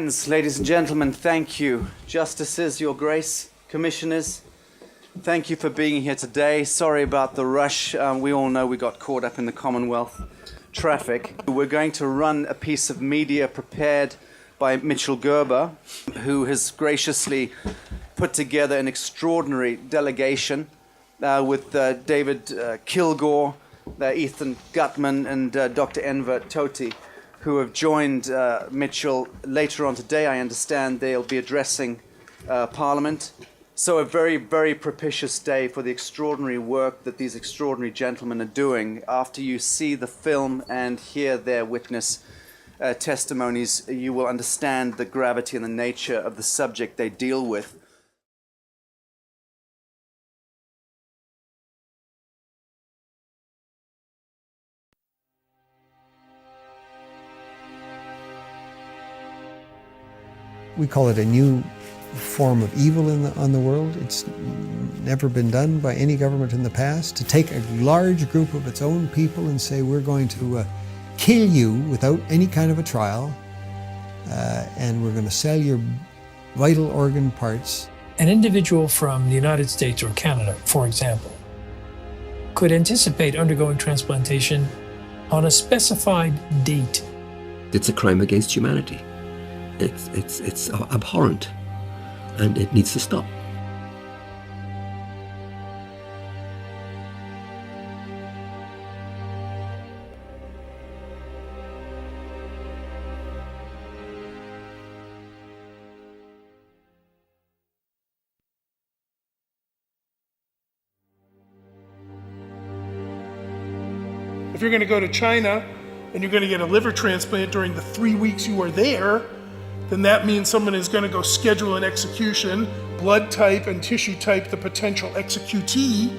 Friends, ladies and gentlemen, thank you. Justices, Your Grace, Commissioners, thank you for being here today. Sorry about the rush. We all know we got caught up in the Commonwealth traffic. We're going to run a piece of media prepared by Mitchell Gerber, who has graciously put together an extraordinary delegation with David Kilgore, Ethan Gutman, and Dr. Enver Toti, who have joined Mitchell later on today. I understand they'll be addressing Parliament. So a very, very propitious day for the extraordinary work that these extraordinary gentlemen are doing. After you see the film and hear their witness testimonies, you will understand the gravity and the nature of the subject they deal with. We call it a new form of evil on the world. It's never been done by any government in the past, to take a large group of its own people and say, we're going to kill you without any kind of a trial, and we're going to sell your vital organ parts. An individual from the United States or Canada, for example, could anticipate undergoing transplantation on a specified date. It's a crime against humanity. It's abhorrent, and it needs to stop. If you're going to go to China and you're going to get a liver transplant during the 3 weeks you are there, then that means someone is going to go schedule an execution, blood type and tissue type the potential executee,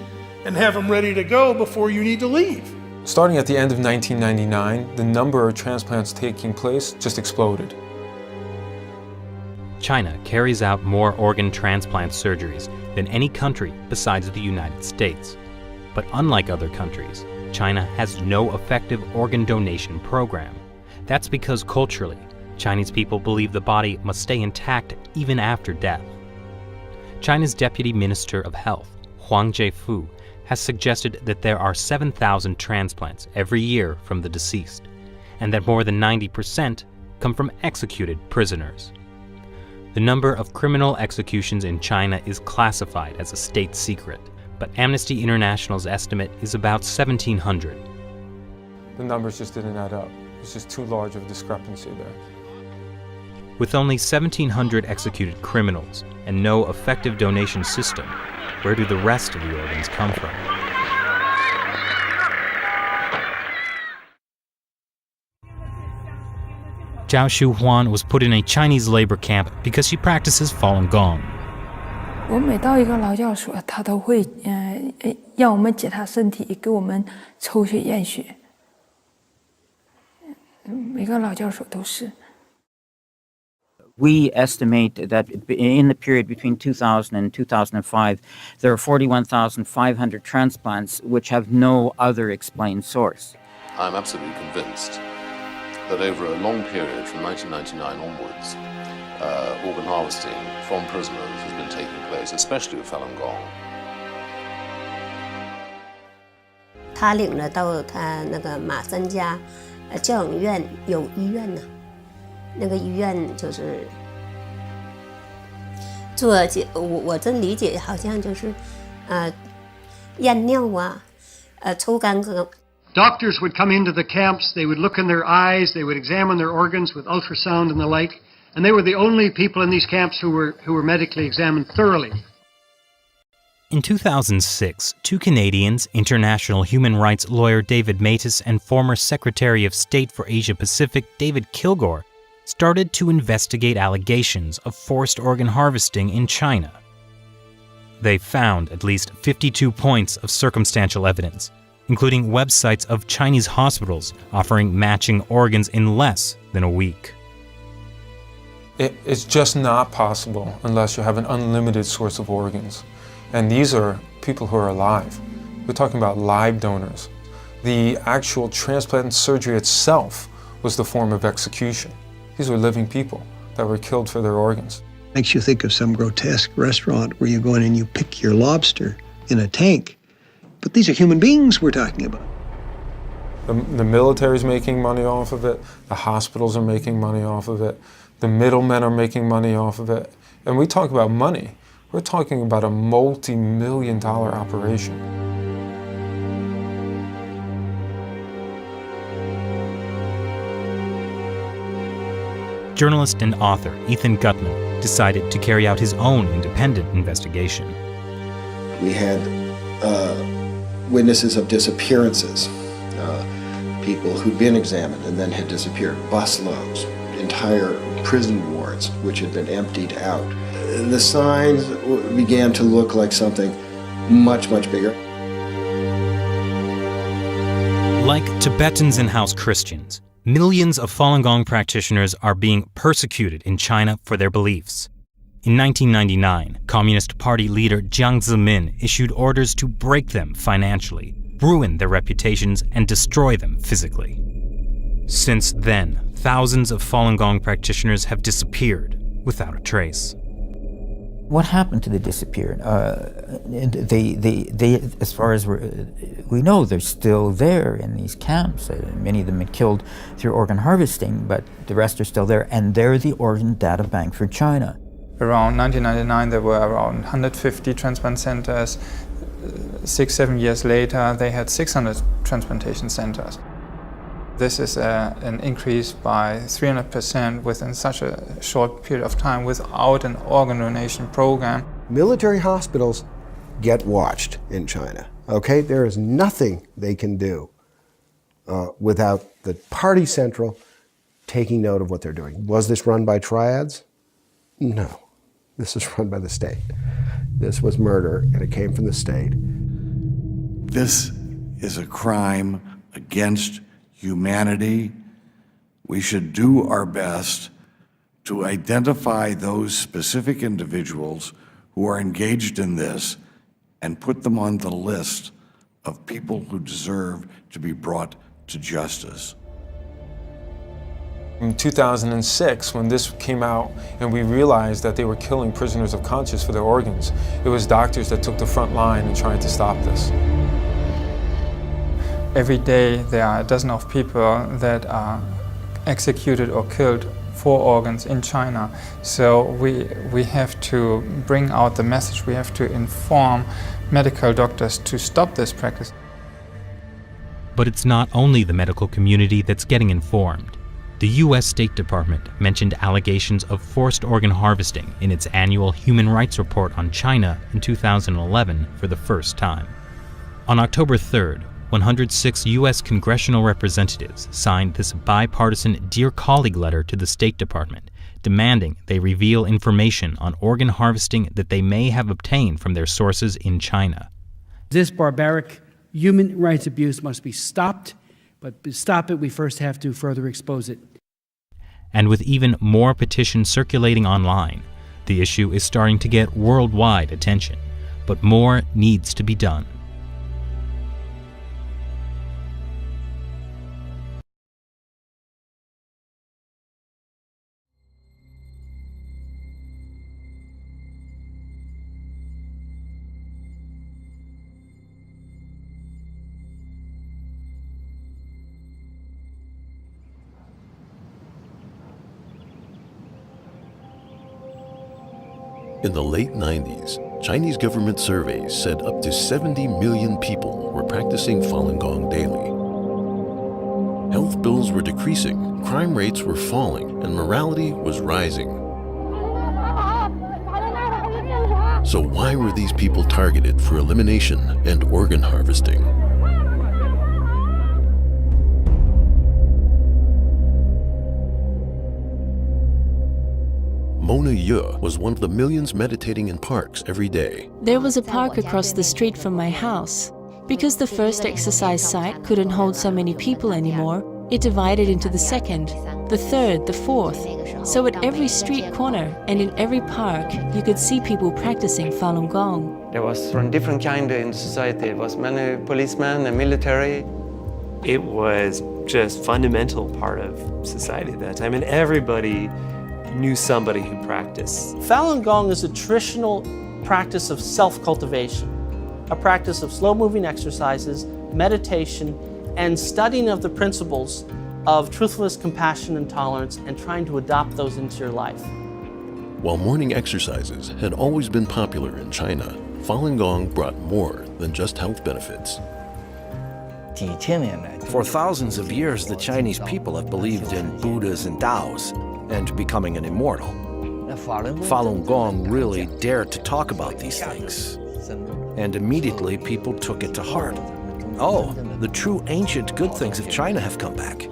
and have them ready to go before you need to leave. Starting at the end of 1999, the number of transplants taking place just exploded. China carries out more organ transplant surgeries than any country besides the United States. But unlike other countries, China has no effective organ donation program. That's because culturally, Chinese people believe the body must stay intact even after death. China's Deputy Minister of Health, Huang Jiefu, has suggested that there are 7,000 transplants every year from the deceased, and that more than 90% come from executed prisoners. The number of criminal executions in China is classified as a state secret, but Amnesty International's estimate is about 1,700. The numbers just didn't add up. It's just too large of a discrepancy there. With only 1,700 executed criminals and no effective donation system, where do the rest of the organs come from? Zhao Shuhuan was put in a Chinese labor camp because she practices Falun Gong. 我每到一个劳教所，他都会让我们检查身体，给我们抽血验血。每个劳教所都是。 We estimate that in the period between 2000 and 2005, there are 41,500 transplants which have no other explained source. I'm absolutely convinced that over a long period from 1999 onwards, organ harvesting from prisoners has been taking place, especially with Falun Gong. 他领了到他那个马三家教养院有医院呢。 那个医院就是做我真理解好像就是验尿啊抽干戈。 Doctors would come into the camps, they would look in their eyes, they would examine their organs with ultrasound and the like, and they were the only people in these camps who were medically examined thoroughly. In 2006, two Canadians, international human rights lawyer David Matas and former Secretary of State for Asia-Pacific David Kilgore, started to investigate allegations of forced organ harvesting in China. They found at least 52 points of circumstantial evidence, including websites of Chinese hospitals offering matching organs in less than a week. It's just not possible unless you have an unlimited source of organs. And these are people who are alive. We're talking about live donors. The actual transplant surgery itself was the form of execution. These were living people that were killed for their organs. Makes you think of some grotesque restaurant where you go in and you pick your lobster in a tank. But these are human beings we're talking about. The military's making money off of it, the hospitals are making money off of it, the middlemen are making money off of it. And we talk about money, we're talking about a multi-million-dollar operation. Journalist and author Ethan Gutman decided to carry out his own independent investigation. We had witnesses of disappearances, people who'd been examined and then had disappeared, busloads, entire prison wards which had been emptied out. The signs began to look like something much, much bigger. Like Tibetans and house Christians, millions of Falun Gong practitioners are being persecuted in China for their beliefs. In 1999, Communist Party leader Jiang Zemin issued orders to break them financially, ruin their reputations, and destroy them physically. Since then, thousands of Falun Gong practitioners have disappeared without a trace. What happened to the disappeared? They, as far as we know, they're still there in these camps. Many of them had killed through organ harvesting, but the rest are still there, and they're the organ data bank for China. Around 1999, there were around 150 transplant centers. 6-7 years later, they had 600 transplantation centers. This is an increase by 300% within such a short period of time without an organ donation program. Military hospitals get watched in China, okay? There is nothing they can do without the party central taking note of what they're doing. Was this run by triads? No, this is run by the state. This was murder, and it came from the state. This is a crime against humanity. We should do our best to identify those specific individuals who are engaged in this and put them on the list of people who deserve to be brought to justice. In 2006, when this came out and we realized that they were killing prisoners of conscience for their organs, it was doctors that took the front line in trying to stop this. Every day there are a dozen of people that are executed or killed for organs in China. So we have to bring out the message, we have to inform medical doctors to stop this practice. But it's not only the medical community that's getting informed. The U.S. State Department mentioned allegations of forced organ harvesting in its annual Human Rights Report on China in 2011 for the first time. On October 3rd, 106 U.S. congressional representatives signed this bipartisan Dear Colleague letter to the State Department, demanding they reveal information on organ harvesting that they may have obtained from their sources in China. This barbaric human rights abuse must be stopped, but to stop it, we first have to further expose it. And with even more petitions circulating online, the issue is starting to get worldwide attention, but more needs to be done. In the late 90s, Chinese government surveys said up to 70 million people were practicing Falun Gong daily. Health bills were decreasing, crime rates were falling, and morality was rising. So why were these people targeted for elimination and organ harvesting? Mona Ye was one of the millions meditating in parks every day. There was a park across the street from my house. Because the first exercise site couldn't hold so many people anymore, it divided into the second, the third, the fourth. So at every street corner and in every park, you could see people practicing Falun Gong. There was from different kind in society. It was many policemen and military. It was just fundamental part of society at that time, and everybody knew somebody who practiced. Falun Gong is a traditional practice of self-cultivation, a practice of slow-moving exercises, meditation, and studying of the principles of truthfulness, compassion, and tolerance, and trying to adopt those into your life. While morning exercises had always been popular in China, Falun Gong brought more than just health benefits. For thousands of years, the Chinese people have believed in Buddhas and Taos and becoming an immortal. Falun Gong really dared to talk about these things. And immediately people took it to heart. Oh, the true ancient good things of China have come back.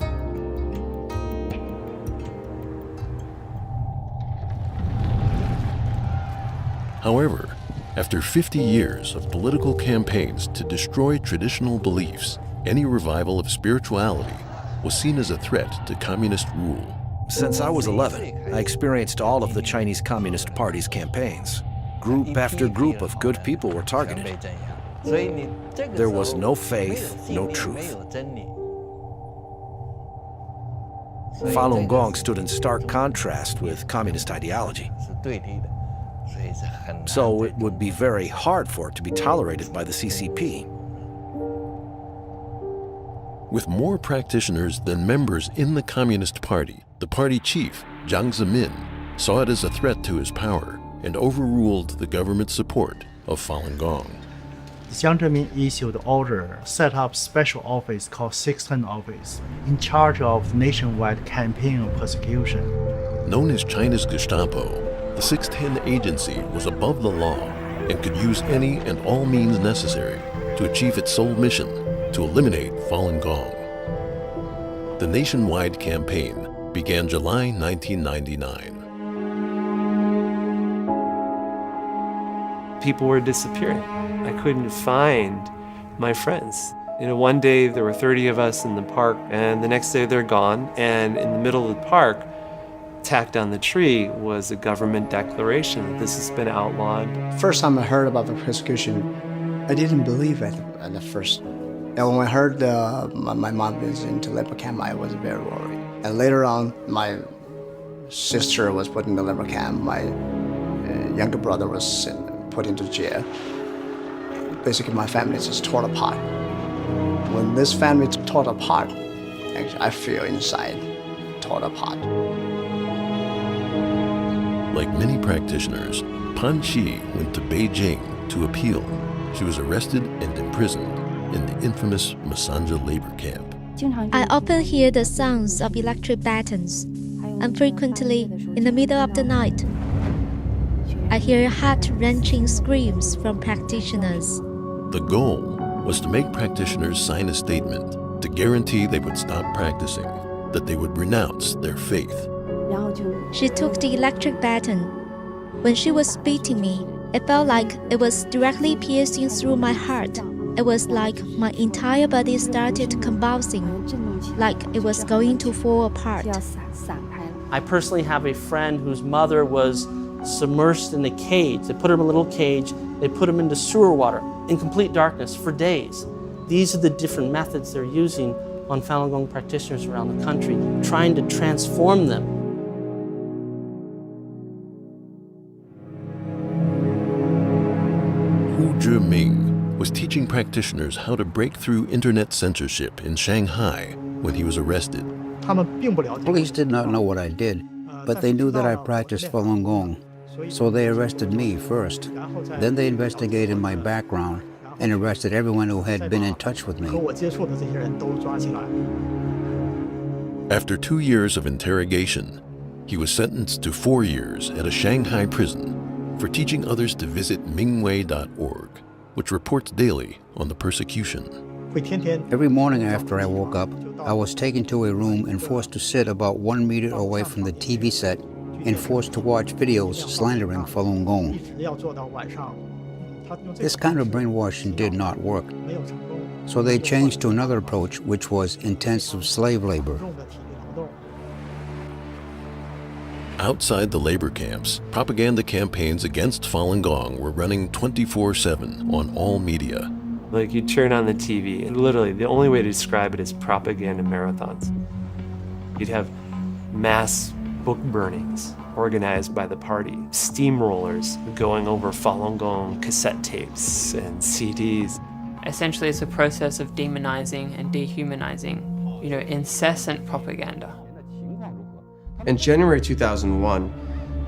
However, after 50 years of political campaigns to destroy traditional beliefs, any revival of spirituality was seen as a threat to communist rule. Since I was 11, I experienced all of the Chinese Communist Party's campaigns. Group after group of good people were targeted. There was no faith, no truth. Falun Gong stood in stark contrast with communist ideology. So it would be very hard for it to be tolerated by the CCP. With more practitioners than members in the Communist Party, the party chief, Jiang Zemin, saw it as a threat to his power and overruled the government's support of Falun Gong. Jiang Zemin issued order, set up special office called 610 Office, in charge of nationwide campaign of persecution. Known as China's Gestapo, the 610 agency was above the law and could use any and all means necessary to achieve its sole mission, to eliminate Falun Gong. The nationwide campaign began July 1999. People were disappearing. I couldn't find my friends. One day there were 30 of us in the park, and the next day they're gone, and in the middle of the park, tacked on the tree was a government declaration that this has been outlawed. First time I heard about the persecution, I didn't believe it at the first. And when I heard my mom was into labor camp, I was very worried. And later on, my sister was put in the labor camp. My younger brother was put into jail. Basically, my family is just torn apart. When this family is torn apart, actually, I feel inside torn apart. Like many practitioners, Pan Xi went to Beijing to appeal. She was arrested and imprisoned in the infamous Masanja labor camp. I often hear the sounds of electric batons, and frequently in the middle of the night, I hear heart-wrenching screams from practitioners. The goal was to make practitioners sign a statement to guarantee they would stop practicing, that they would renounce their faith. She took the electric baton. When she was beating me, it felt like it was directly piercing through my heart. It was like my entire body started convulsing, like it was going to fall apart. I personally have a friend whose mother was submerged in a cage. They put her in a little cage, they put him into sewer water in complete darkness for days. These are the different methods they're using on Falun Gong practitioners around the country, trying to transform them. Hu Zhiming was teaching practitioners how to break through internet censorship in Shanghai when he was arrested. Police did not know what I did, but they knew that I practiced Falun Gong. So they arrested me first. Then they investigated my background and arrested everyone who had been in touch with me. After 2 years of interrogation, he was sentenced to 4 years at a Shanghai prison for teaching others to visit Mingwei.org, which reports daily on the persecution. Every morning after I woke up, I was taken to a room and forced to sit about 1 meter away from the TV set and forced to watch videos slandering Falun Gong. This kind of brainwashing did not work. So they changed to another approach, which was intensive slave labor. Outside the labor camps, propaganda campaigns against Falun Gong were running 24/7 on all media. Like you turn on the TV, and literally the only way to describe it is propaganda marathons. You'd have mass book burnings organized by the party, steamrollers going over Falun Gong cassette tapes and CDs. Essentially, it's a process of demonizing and dehumanizing, incessant propaganda. In January 2001,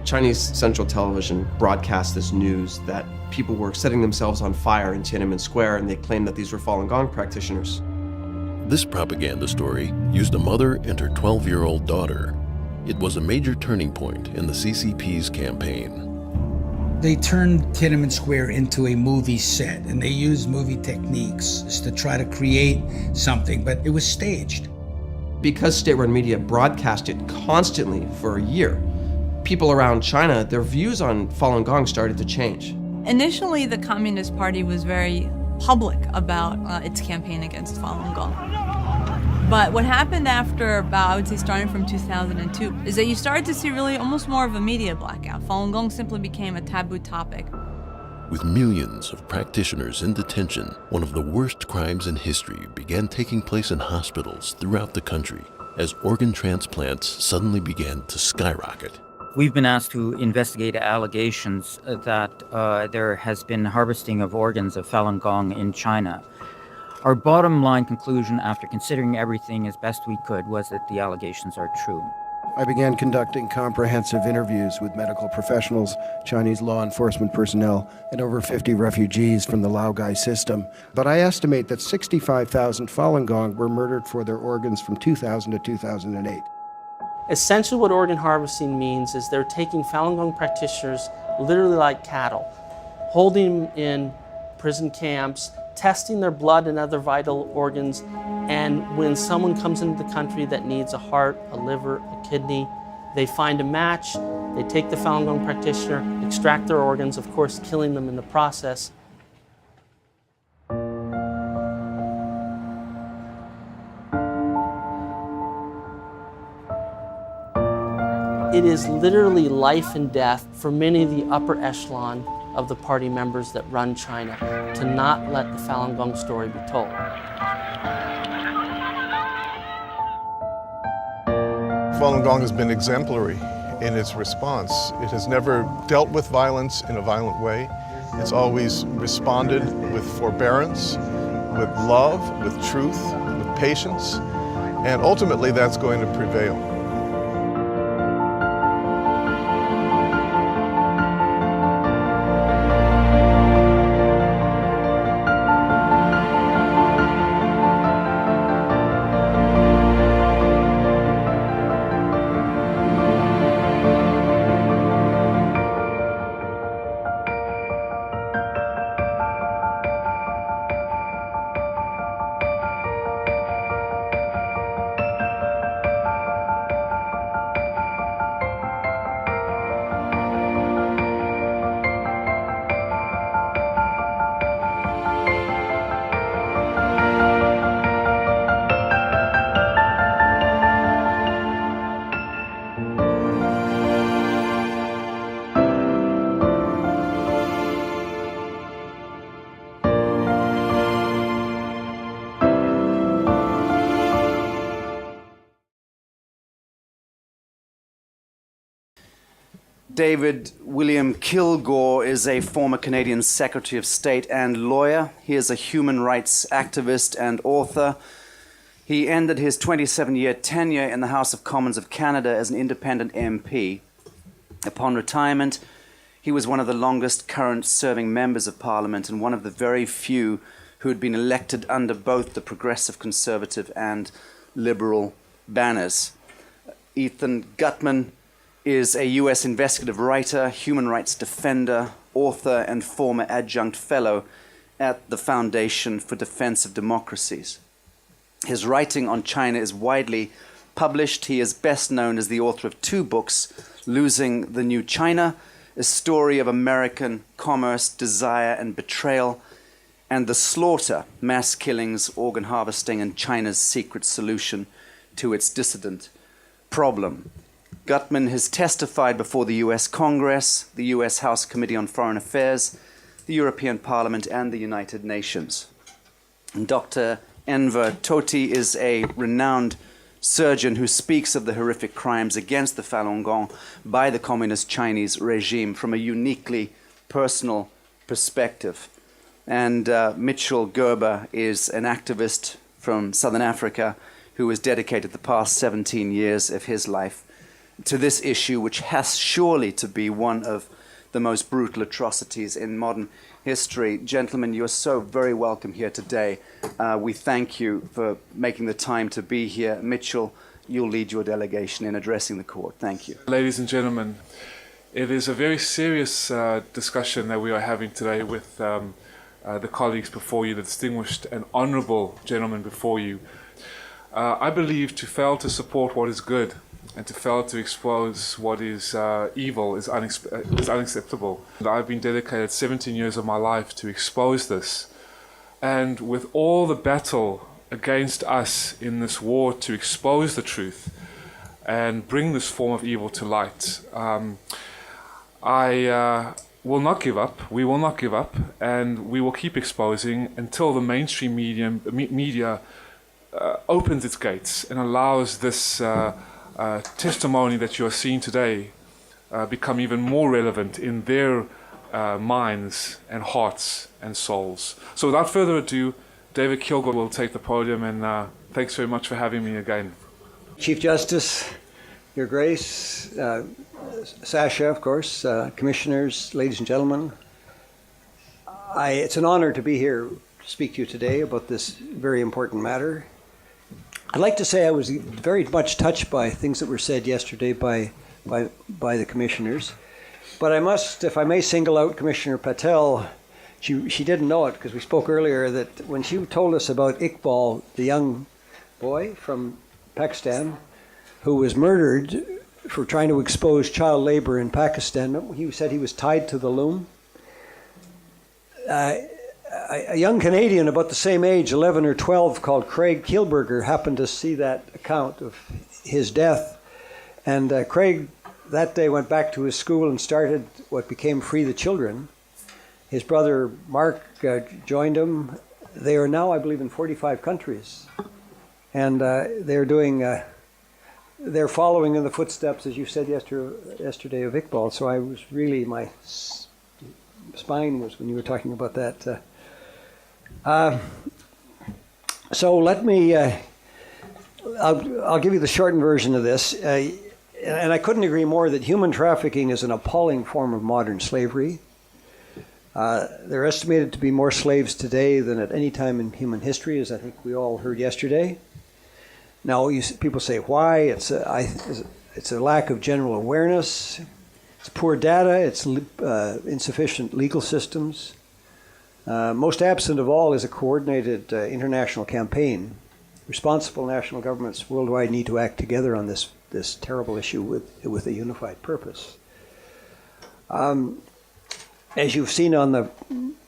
Chinese Central Television broadcast this news that people were setting themselves on fire in Tiananmen Square, and they claimed that these were Falun Gong practitioners. This propaganda story used a mother and her 12-year-old daughter. It was a major turning point in the CCP's campaign. They turned Tiananmen Square into a movie set, and they used movie techniques to try to create something, but it was staged. Because state-run media broadcast it constantly for a year, people around China, their views on Falun Gong started to change. Initially, the Communist Party was very public about its campaign against Falun Gong. But what happened after about, I would say starting from 2002, is that you started to see really almost more of a media blackout. Falun Gong simply became a taboo topic. With millions of practitioners in detention, one of the worst crimes in history began taking place in hospitals throughout the country as organ transplants suddenly began to skyrocket. We've been asked to investigate allegations that there has been harvesting of organs of Falun Gong in China. Our bottom line conclusion, after considering everything as best we could, was that the allegations are true. I began conducting comprehensive interviews with medical professionals, Chinese law enforcement personnel, and over 50 refugees from the Laogai system. But I estimate that 65,000 Falun Gong were murdered for their organs from 2000 to 2008. Essentially what organ harvesting means is they're taking Falun Gong practitioners literally like cattle, holding them in prison camps, testing their blood and other vital organs, and when someone comes into the country that needs a heart, a liver, a kidney, they find a match, they take the Falun Gong practitioner, extract their organs, of course killing them in the process. It is literally life and death for many of the upper echelon of the party members that run China to not let the Falun Gong story be told. Falun Gong has been exemplary in its response. It has never dealt with violence in a violent way. It's always responded with forbearance, with love, with truth, with patience, and ultimately that's going to prevail. David William Kilgore is a former Canadian Secretary of State and lawyer. He is a human rights activist and author. He ended his 27-year tenure in the House of Commons of Canada as an independent MP. Upon retirement, he was one of the longest current serving members of Parliament and one of the very few who had been elected under both the Progressive Conservative and Liberal banners. Ethan Gutmann is a U.S. investigative writer, human rights defender, author, and former adjunct fellow at the Foundation for Defense of Democracies. His writing on China is widely published. He is best known as the author of two books, Losing the New China, a story of American commerce, desire, and betrayal, and The Slaughter, mass killings, organ harvesting, and China's secret solution to its dissident problem. Gutmann has testified before the U.S. Congress, the U.S. House Committee on Foreign Affairs, the European Parliament, and the United Nations. And Dr. Enver Tohti is a renowned surgeon who speaks of the horrific crimes against the Falun Gong by the communist Chinese regime from a uniquely personal perspective. And Mitchell Gerber is an activist from Southern Africa who has dedicated the past 17 years of his life to this issue, which has surely to be one of the most brutal atrocities in modern history. Gentlemen, you are so very welcome here today. We thank you for making the time to be here. Mitchell, you'll lead your delegation in addressing the court. Thank you. Ladies and gentlemen, it is a very serious discussion that we are having today with the colleagues before you, the distinguished and honorable gentlemen before you. I believe to fail to support what is good and to fail to expose what is evil is unacceptable. I've been dedicated 17 years of my life to expose this. And with all the battle against us in this war to expose the truth and bring this form of evil to light, I will not give up. We will not give up, and we will keep exposing until the mainstream media opens its gates and allows this testimony that you are seeing today become even more relevant in their minds and hearts and souls. So without further ado, David Kilgore will take the podium, and thanks very much for having me again. Chief Justice, Your Grace, Sasha, of course, commissioners, ladies and gentlemen, it's an honor to be here to speak to you today about this very important matter. I'd like to say I was very much touched by things that were said yesterday by the commissioners, but I must, if I may, single out Commissioner Patel. She didn't know it because we spoke earlier that when she told us about Iqbal, the young boy from Pakistan who was murdered for trying to expose child labor in Pakistan, he said he was tied to the loom. A young Canadian about the same age, 11 or 12, called Craig Kielburger, happened to see that account of his death. And Craig that day went back to his school and started what became Free the Children. His brother Mark joined him. They are now, I believe, in 45 countries. And they're doing, they're following in the footsteps, as you said yesterday, of Iqbal. So I was really, my spine was when you were talking about that. So let me, I'll give you the shortened version of this. And I couldn't agree more that human trafficking is an appalling form of modern slavery. There are estimated to be more slaves today than at any time in human history, as I think we all heard yesterday. Now, people say, why? It's a lack of general awareness. It's poor data. It's insufficient legal systems. Most absent of all is a coordinated international campaign. Responsible national governments worldwide need to act together on this terrible issue with a unified purpose. As you've seen on the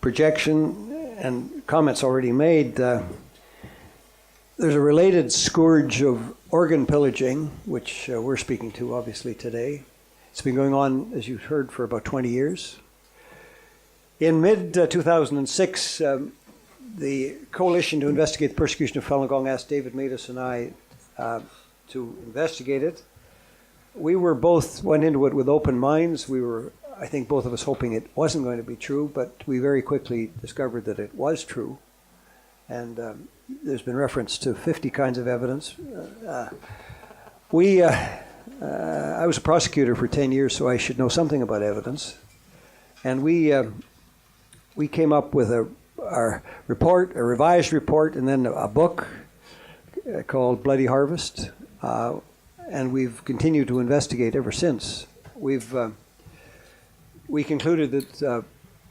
projection and comments already made, there's a related scourge of organ pillaging, which we're speaking to obviously today. It's been going on, as you've heard, for about 20 years. In mid-2006, the Coalition to Investigate the Persecution of Falun Gong asked David Matus and I to investigate it. We went into it with open minds. We were, I think, both of us hoping it wasn't going to be true, but we very quickly discovered that it was true. And there's been reference to 50 kinds of evidence. I was a prosecutor for 10 years, so I should know something about evidence. And we came up with our report, a revised report, and then a book called Bloody Harvest. And we've continued to investigate ever since. We concluded that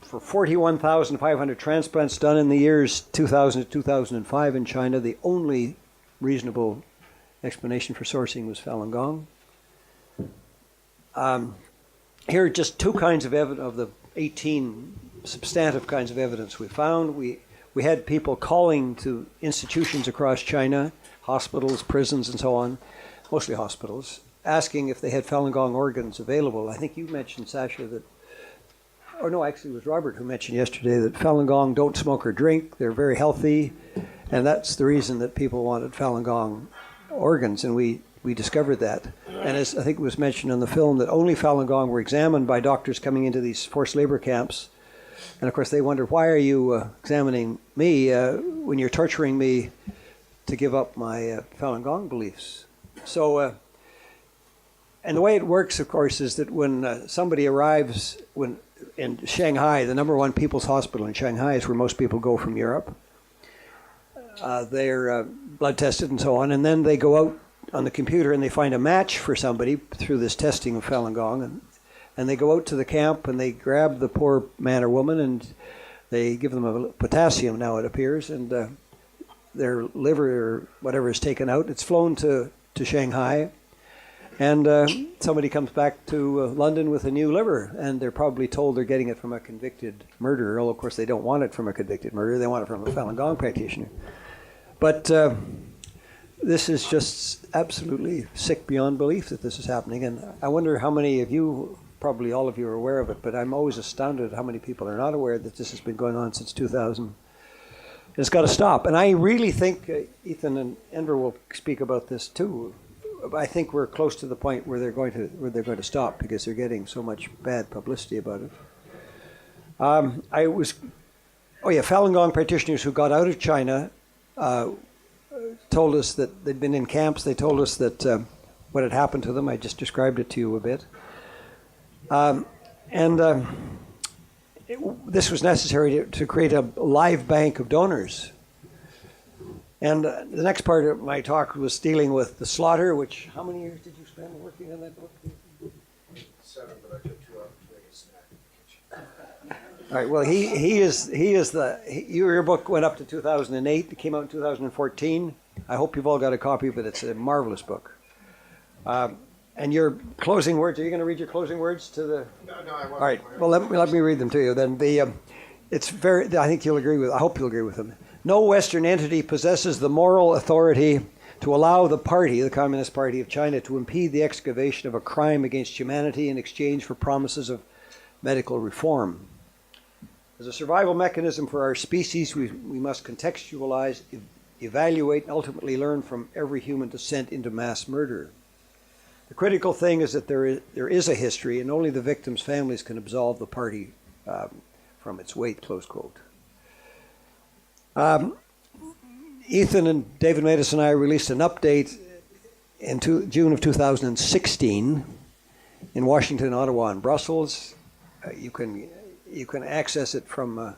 for 41,500 transplants done in the years 2000 to 2005 in China, the only reasonable explanation for sourcing was Falun Gong. Here are just two kinds of evidence of the 18 substantive kinds of evidence we found. We had people calling to institutions across China, hospitals, prisons, and so on, mostly hospitals, asking if they had Falun Gong organs available. I think you mentioned, Sasha, that, or no, actually it was Robert who mentioned yesterday that Falun Gong don't smoke or drink. They're very healthy, and that's the reason that people wanted Falun Gong organs, and we discovered that. And as I think it was mentioned in the film, that only Falun Gong were examined by doctors coming into these forced labor camps. And of course they wondered, why are you examining me when you're torturing me to give up my Falun Gong beliefs? So, and the way it works, of course, is that when somebody arrives in Shanghai, the #1 people's hospital in Shanghai is where most people go from Europe. They're blood tested and so on, and then they go out on the computer and they find a match for somebody through this testing of Falun Gong, and they go out to the camp and they grab the poor man or woman and they give them a potassium, now it appears, and their liver or whatever is taken out. It's flown to Shanghai, and somebody comes back to London with a new liver, and they're probably told they're getting it from a convicted murderer, although of course they don't want it from a convicted murderer, they want it from a Falun Gong practitioner. But this is just absolutely sick beyond belief that this is happening, and I wonder how many of you, probably all of you, are aware of it, but I'm always astounded at how many people are not aware that this has been going on since 2000. It's got to stop, and I really think, Ethan and Enver will speak about this too, I think we're close to the point where they're going to stop, because they're getting so much bad publicity about it. Falun Gong practitioners who got out of China told us that they'd been in camps. They told us that what had happened to them. I just described it to you a bit. This was necessary to create a live bank of donors. And the next part of my talk was dealing with the slaughter, which, how many years did you spend working on that book? 7, but I took 2 hours to make a snack in the kitchen. All right, well, your book went up to 2008. It came out in 2014. I hope you've all got a copy of it. It's a marvelous book. And your closing words, are you going to read your closing words to the... No, I won't. All right, well, let me read them to you. Then I think you'll agree with, I hope you'll agree with them. No Western entity possesses the moral authority to allow the party, the Communist Party of China, to impede the excavation of a crime against humanity in exchange for promises of medical reform. As a survival mechanism for our species, we must contextualize, evaluate, and ultimately learn from every human descent into mass murder. The critical thing is that there is a history, and only the victims' families can absolve the party from its weight, close quote. Ethan and David Matus and I released an update in June of 2016 in Washington, Ottawa, and Brussels. You can access it from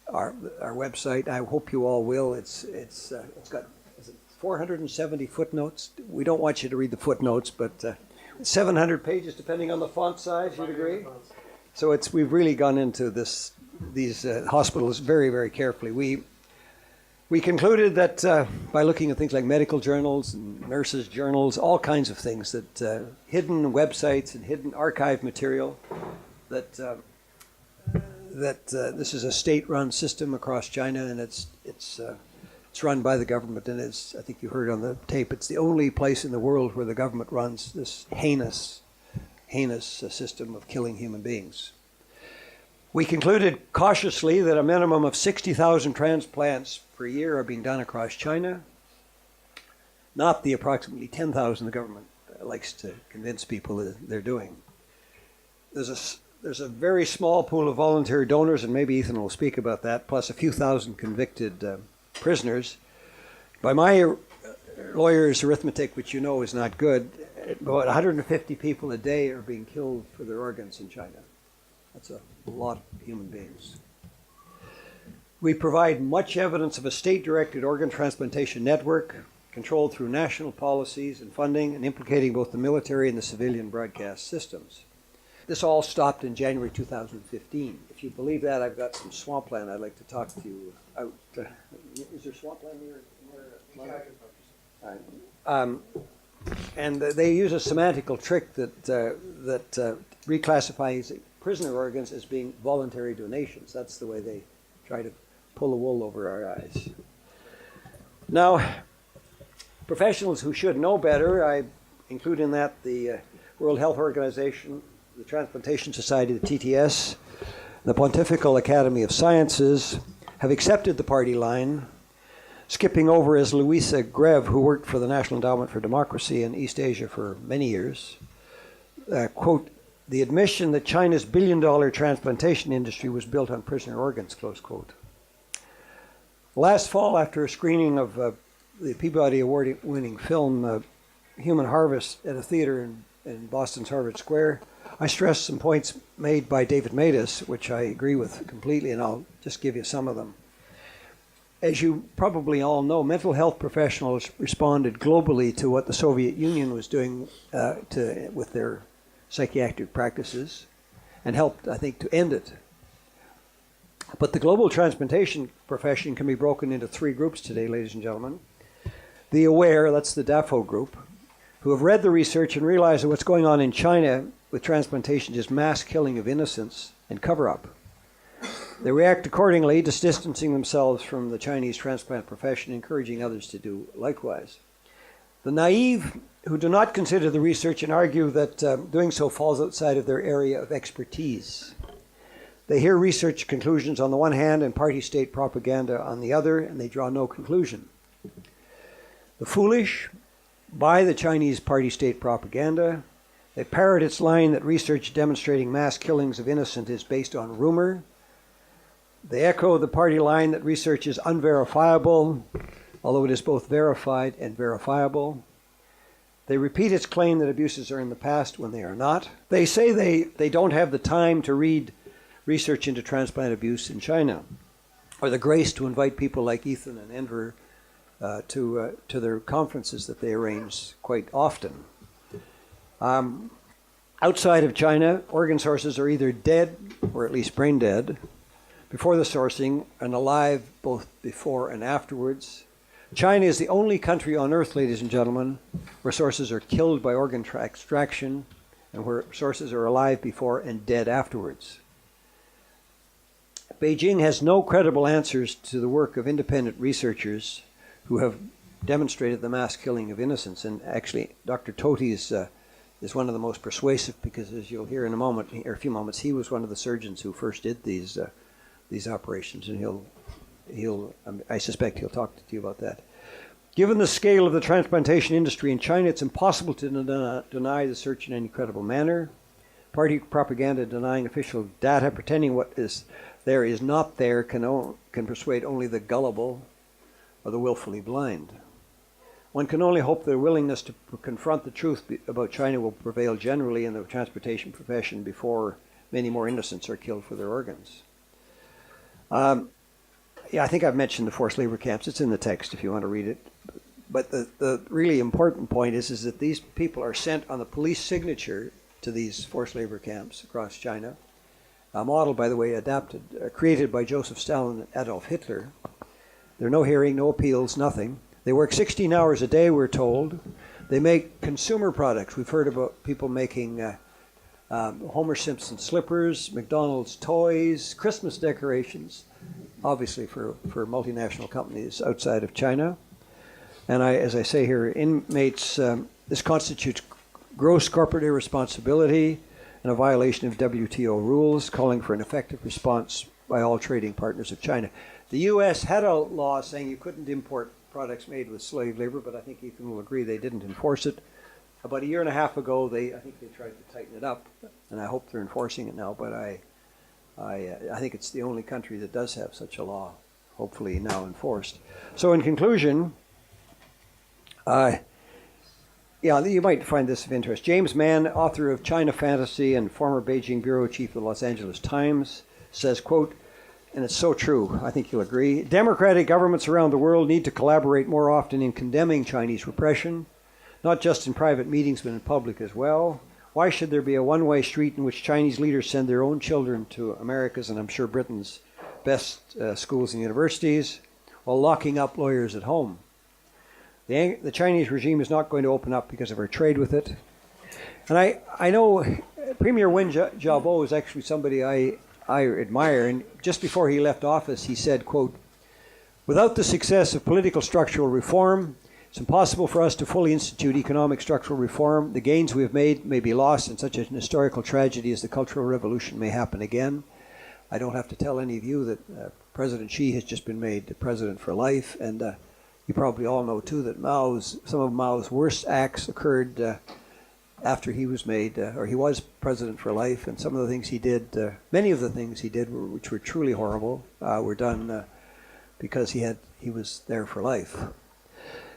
our website. I hope you all will. It's got 470 footnotes. We don't want you to read the footnotes, but 700 pages depending on the font size. You'd agree? So we've really gone into these hospitals very, very carefully. We concluded that by looking at things like medical journals and nurses' journals, all kinds of things, that hidden websites and hidden archive material, that this is a state-run system across China, and it's run by the government, and I think you heard on the tape, it's the only place in the world where the government runs this heinous system of killing human beings. We concluded cautiously that a minimum of 60,000 transplants per year are being done across China, not the approximately 10,000 the government likes to convince people that they're doing. There's a very small pool of voluntary donors, and maybe Ethan will speak about that, plus a few thousand convicted prisoners. By my lawyer's arithmetic, which you know is not good, about 150 people a day are being killed for their organs in China. That's a lot of human beings. We provide much evidence of a state-directed organ transplantation network controlled through national policies and funding and implicating both the military and the civilian broadcast systems. This all stopped in January 2015. If you believe that, I've got some swampland I'd like to talk to you out. Is there swampland near London? And they use a semantical trick that reclassifies prisoner organs as being voluntary donations. That's the way they try to pull the wool over our eyes. Now, professionals who should know better, I include in that the World Health Organization, the Transplantation Society, the TTS, the Pontifical Academy of Sciences, have accepted the party line. Skipping over is Louisa Greve, who worked for the National Endowment for Democracy in East Asia for many years. Quote, the admission that China's billion-dollar transplantation industry was built on prisoner organs, close quote. Last fall, after a screening of the Peabody Award-winning film Human Harvest at a theater in Boston's Harvard Square, I stressed some points made by David Matus, which I agree with completely, and I'll just give you some of them. As you probably all know, mental health professionals responded globally to what the Soviet Union was doing with their psychiatric practices and helped, I think, to end it. But the global transplantation profession can be broken into three groups today, ladies and gentlemen. The aware, that's the DAFO group, who have read the research and realize that what's going on in China with transplantation is mass killing of innocents and cover-up. They react accordingly, distancing themselves from the Chinese transplant profession, encouraging others to do likewise. The naive, who do not consider the research and argue that doing so falls outside of their area of expertise. They hear research conclusions on the one hand and party-state propaganda on the other, and they draw no conclusion. The foolish buy the Chinese party-state propaganda. They parrot its line that research demonstrating mass killings of innocent is based on rumor. They echo the party line that research is unverifiable, although it is both verified and verifiable. They repeat its claim that abuses are in the past when they are not. They say they don't have the time to read research into transplant abuse in China, or the grace to invite people like Ethan and Enver to their conferences that they arrange quite often. Outside of China, organ sources are either dead or at least brain dead before the sourcing and alive both before and afterwards. China is the only country on earth, ladies and gentlemen, where sources are killed by organ extraction and where sources are alive before and dead afterwards. Beijing has no credible answers to the work of independent researchers who have demonstrated the mass killing of innocents. And actually, Dr. Toti is one of the most persuasive because, as you'll hear in a moment, or a few moments, he was one of the surgeons who first did these operations, and I suspect he'll talk to you about that. Given the scale of the transplantation industry in China, it's impossible to deny the search in any credible manner. Party propaganda denying official data, pretending what is there is not there, can persuade only the gullible or the willfully blind. One can only hope their willingness to confront the truth about China will prevail generally in the transplantation profession before many more innocents are killed for their organs. I think I've mentioned the forced labor camps. It's in the text if you want to read it. But the really important point is that these people are sent on the police signature to these forced labor camps across China. A model, by the way, created by Joseph Stalin and Adolf Hitler. There are no hearing, no appeals, nothing. They work 16 hours a day, we're told. They make consumer products. We've heard about people making Homer Simpson slippers, McDonald's toys, Christmas decorations, obviously for multinational companies outside of China. And as I say here, inmates, this constitutes gross corporate irresponsibility and a violation of WTO rules, calling for an effective response by all trading partners of China. The U.S. had a law saying you couldn't import products made with slave labor, but I think Ethan will agree they didn't enforce it. About a year and a half ago, I think they tried to tighten it up, and I hope they're enforcing it now, but I think it's the only country that does have such a law, hopefully now enforced. So in conclusion, you might find this of interest. James Mann, author of China Fantasy and former Beijing bureau chief of the Los Angeles Times, says, quote, and it's so true, I think you'll agree, democratic governments around the world need to collaborate more often in condemning Chinese repression, not just in private meetings, but in public as well. Why should there be a one-way street in which Chinese leaders send their own children to America's and I'm sure Britain's best schools and universities while locking up lawyers at home? The Chinese regime is not going to open up because of our trade with it. And I know Premier Wen Jiabao is actually somebody I admire, and just before he left office, he said, quote, without the success of political structural reform, it's impossible for us to fully institute economic structural reform. The gains we have made may be lost, and such an historical tragedy as the Cultural Revolution may happen again. I don't have to tell any of you that President Xi has just been made president for life, and you probably all know too that some of Mao's worst acts occurred after he was made, or he was president for life, and some of the things he did, many of the things he did, which were truly horrible, were done because he was there for life.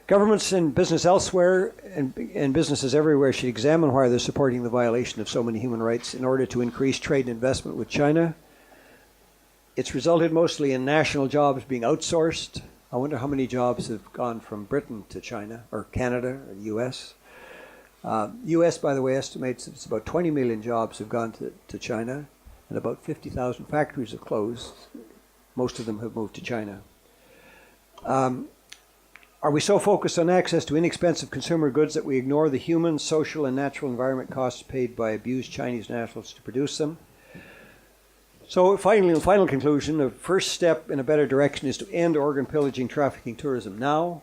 Governments and business elsewhere and businesses everywhere should examine why they're supporting the violation of so many human rights in order to increase trade and investment with China. It's resulted mostly in national jobs being outsourced. I wonder how many jobs have gone from Britain to China, or Canada, or the US. US, by the way, estimates it's about 20 million jobs have gone to China, and about 50,000 factories have closed. Most of them have moved to China. Are we so focused on access to inexpensive consumer goods that we ignore the human, social, and natural environment costs paid by abused Chinese nationals to produce them? So finally, in final conclusion, the first step in a better direction is to end organ pillaging, trafficking, tourism now.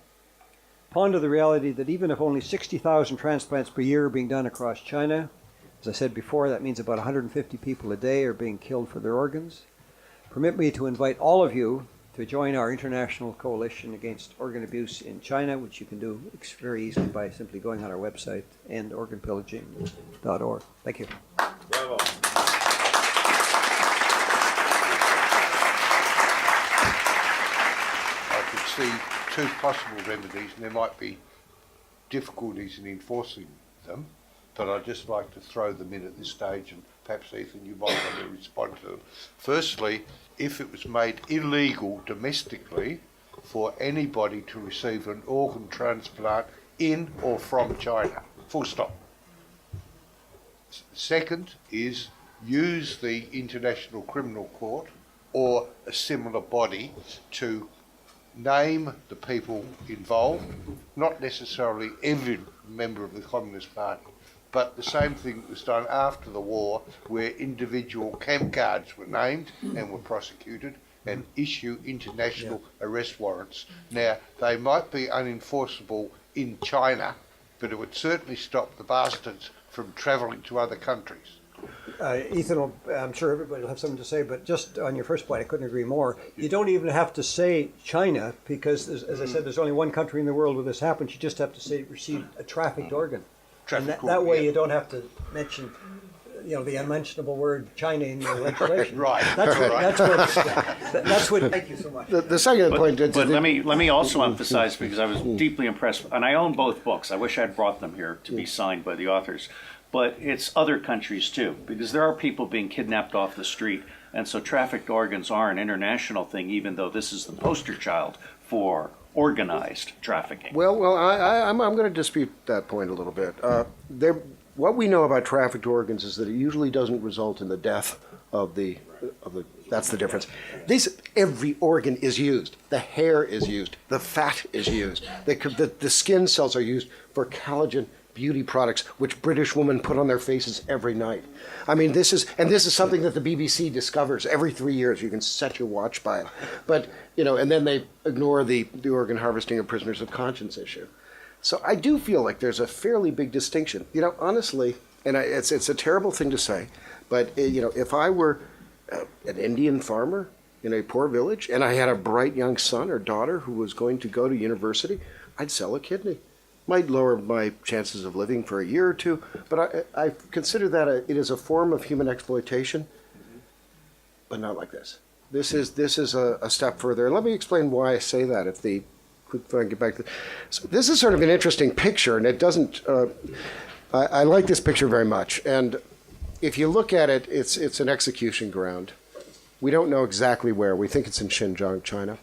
Ponder the reality that even if only 60,000 transplants per year are being done across China, as I said before, that means about 150 people a day are being killed for their organs. Permit me to invite all of you to join our international coalition against organ abuse in China, which you can do very easily by simply going on our website, endorganpillaging.org. Thank you. Bravo. I could see two possible remedies, and there might be difficulties in enforcing them, but I'd just like to throw them in at this stage, and perhaps, Ethan, you might want to respond to them. Firstly, if it was made illegal domestically for anybody to receive an organ transplant in or from China, full stop. Second is use the International Criminal Court or a similar body to name the people involved, not necessarily every member of the Communist Party, but the same thing was done after the war, where individual camp guards were named and were prosecuted and issue international arrest warrants. Now, they might be unenforceable in China, but it would certainly stop the bastards from travelling to other countries. Ethan, I'm sure everybody will have something to say, but just on your first point, I couldn't agree more. You don't even have to say China, because, as I said, there's only one country in the world where this happens. You just have to say receive a trafficked organ. And that way you don't have to mention, the unmentionable word China in your legislation. Right. That's what. Thank you so much. The second point. But let me also emphasize, because I was deeply impressed, and I own both books. I wish I'd brought them here to be signed by the authors. But it's other countries too, because there are people being kidnapped off the street, and so trafficked organs are an international thing, even though this is the poster child for organized trafficking. Well, I'm going to dispute that point a little bit. What we know about trafficked organs is that it usually doesn't result in the death of the. That's the difference. Every organ is used. The hair is used. The fat is used. The skin cells are used for collagen beauty products, which British women put on their faces every night. I mean, this is something that the BBC discovers every 3 years. You can set your watch by it. But, and then they ignore the organ harvesting of prisoners of conscience issue. So I do feel like there's a fairly big distinction. Honestly, and it's a terrible thing to say, but, if I were an Indian farmer in a poor village and I had a bright young son or daughter who was going to go to university, I'd sell a kidney. Might lower my chances of living for a year or two, but I consider that it is a form of human exploitation, but not like this. This is a step further. And let me explain why I say that. If I get back to so this is sort of an interesting picture, and it doesn't. I like this picture very much, and if you look at it, it's an execution ground. We don't know exactly where. We think it's in Xinjiang, China.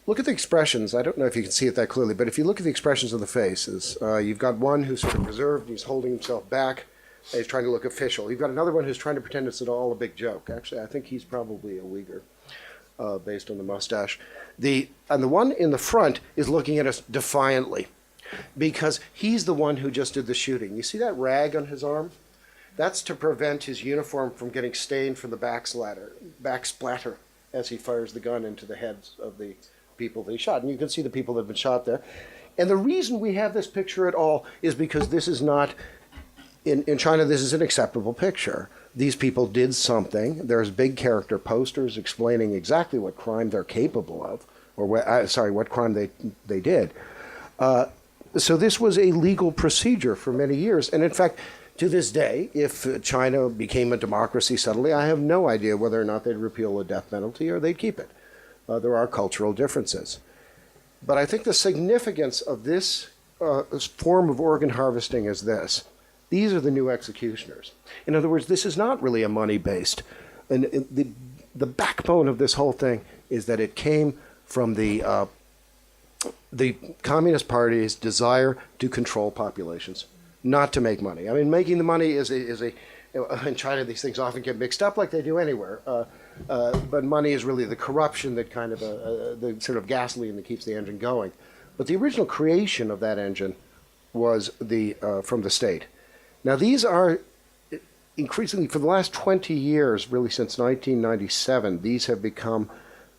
Look at the expressions. I don't know if you can see it that clearly, but if you look at the expressions of the faces, you've got one who's sort of reserved, he's holding himself back, and he's trying to look official. You've got another one who's trying to pretend it's all a big joke. Actually, I think he's probably a Uyghur, based on the mustache. And the one in the front is looking at us defiantly, because he's the one who just did the shooting. You see that rag on his arm? That's to prevent his uniform from getting stained from the back splatter as he fires the gun into the heads of the people that he shot. And you can see the people that have been shot there. And the reason we have this picture at all is because this is not, in China, this is an acceptable picture. These people did something. There's big character posters explaining exactly what crime they're capable of. or what crime they did. So this was a legal procedure for many years. And in fact, to this day, if China became a democracy suddenly, I have no idea whether or not they'd repeal the death penalty or they'd keep it. There are cultural differences. But I think the significance of this form of organ harvesting is this. These are the new executioners. In other words, this is not really a money-based. And the backbone of this whole thing is that it came from the Communist Party's desire to control populations, not to make money. I mean, making the money is in China, these things often get mixed up like they do anywhere. But money is really the corruption that kind of, the sort of gasoline that keeps the engine going. But the original creation of that engine was from the state. Now these are increasingly, for the last 20 years, really since 1997, these have become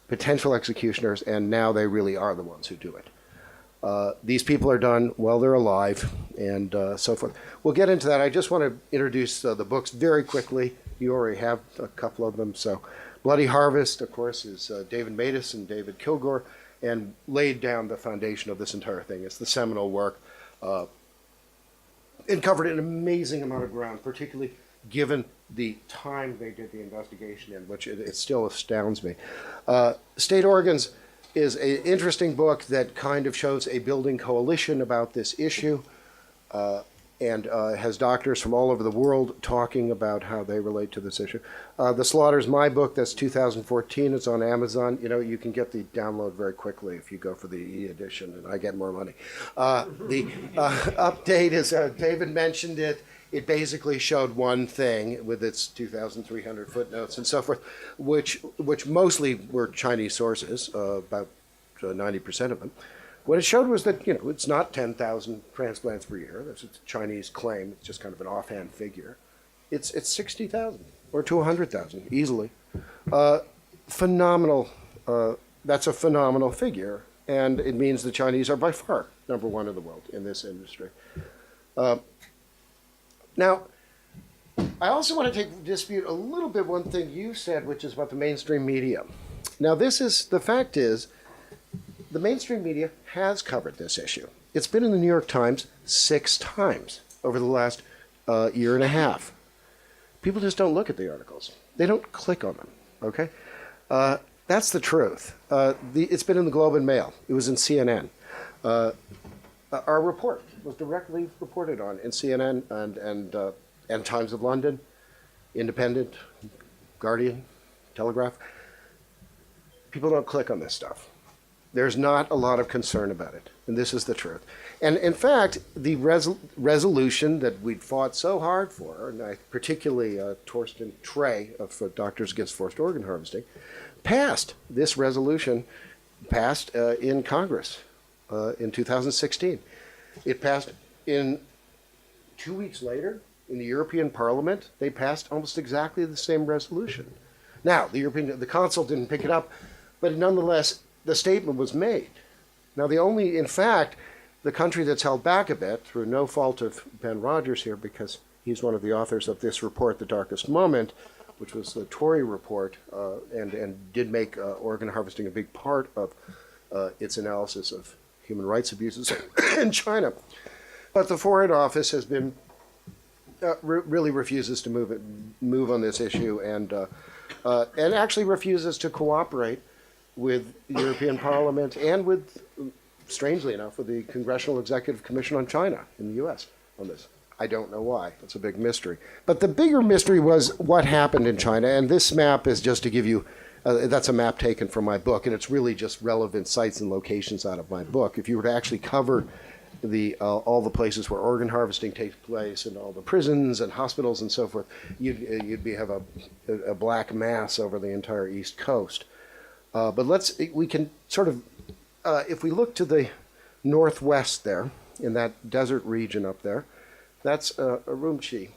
potential executioners, and now they really are the ones who do it. These people are done while they're alive, and so forth. We'll get into that. I just want to introduce the books very quickly. You already have a couple of them. So Bloody Harvest, of course, is David Matus and David Kilgore, and laid down the foundation of this entire thing. It's the seminal work. It covered an amazing amount of ground, particularly given the time they did the investigation in, which it still astounds me. State Organs is an interesting book that kind of shows a building coalition about this issue, and has doctors from all over the world talking about how they relate to this issue. The Slaughter's my book. That's 2014. It's on Amazon. You know, you can get the download very quickly if you go for the e-edition, and I get more money. The update is, David mentioned it. It basically showed one thing with its 2,300 footnotes and so forth, which mostly were Chinese sources, about 90% of them. What it showed was that, it's not 10,000 transplants per year. That's a Chinese claim. It's just kind of an offhand figure. It's 60,000 or to 100,000 easily. Phenomenal. That's a phenomenal figure, and it means the Chinese are by far number one in the world in this industry. Now, I also want to dispute a little bit one thing you said, which is about the mainstream media. Now, the fact is, the mainstream media has covered this issue. It's been in the New York Times 6 times over the last year and a half. People just don't look at the articles. They don't click on them, okay? That's the truth. It's been in the Globe and Mail. It was in CNN. Our report was directly reported on in CNN and Times of London, Independent, Guardian, Telegraph. People don't click on this stuff. There's not a lot of concern about it, and this is the truth. And in fact, the resolution that we'd fought so hard for, and particularly Torsten Trey of Doctors Against Forced Organ Harvesting, passed. This resolution passed in Congress in 2016. It passed in 2 weeks later in the European Parliament. They passed almost exactly the same resolution. Now, the Council didn't pick it up, but nonetheless, the statement was made. Now, in fact, the country that's held back a bit, through no fault of Ben Rogers here, because he's one of the authors of this report, The Darkest Moment, which was the Tory report, and did make organ harvesting a big part of its analysis of human rights abuses in China. But the Foreign Office has been really refuses to move on this issue, and actually refuses to cooperate with the European Parliament and with, strangely enough, with the Congressional Executive Commission on China in the U.S. on this. I don't know why. It's a big mystery. But the bigger mystery was what happened in China, and this map is just to give you, that's a map taken from my book, and it's really just relevant sites and locations out of my book. If you were to actually cover all the places where organ harvesting takes place and all the prisons and hospitals and so forth, you'd have a black mass over the entire East Coast. But we can sort of, if we look to the northwest there, in that desert region up there, that's Urumqi.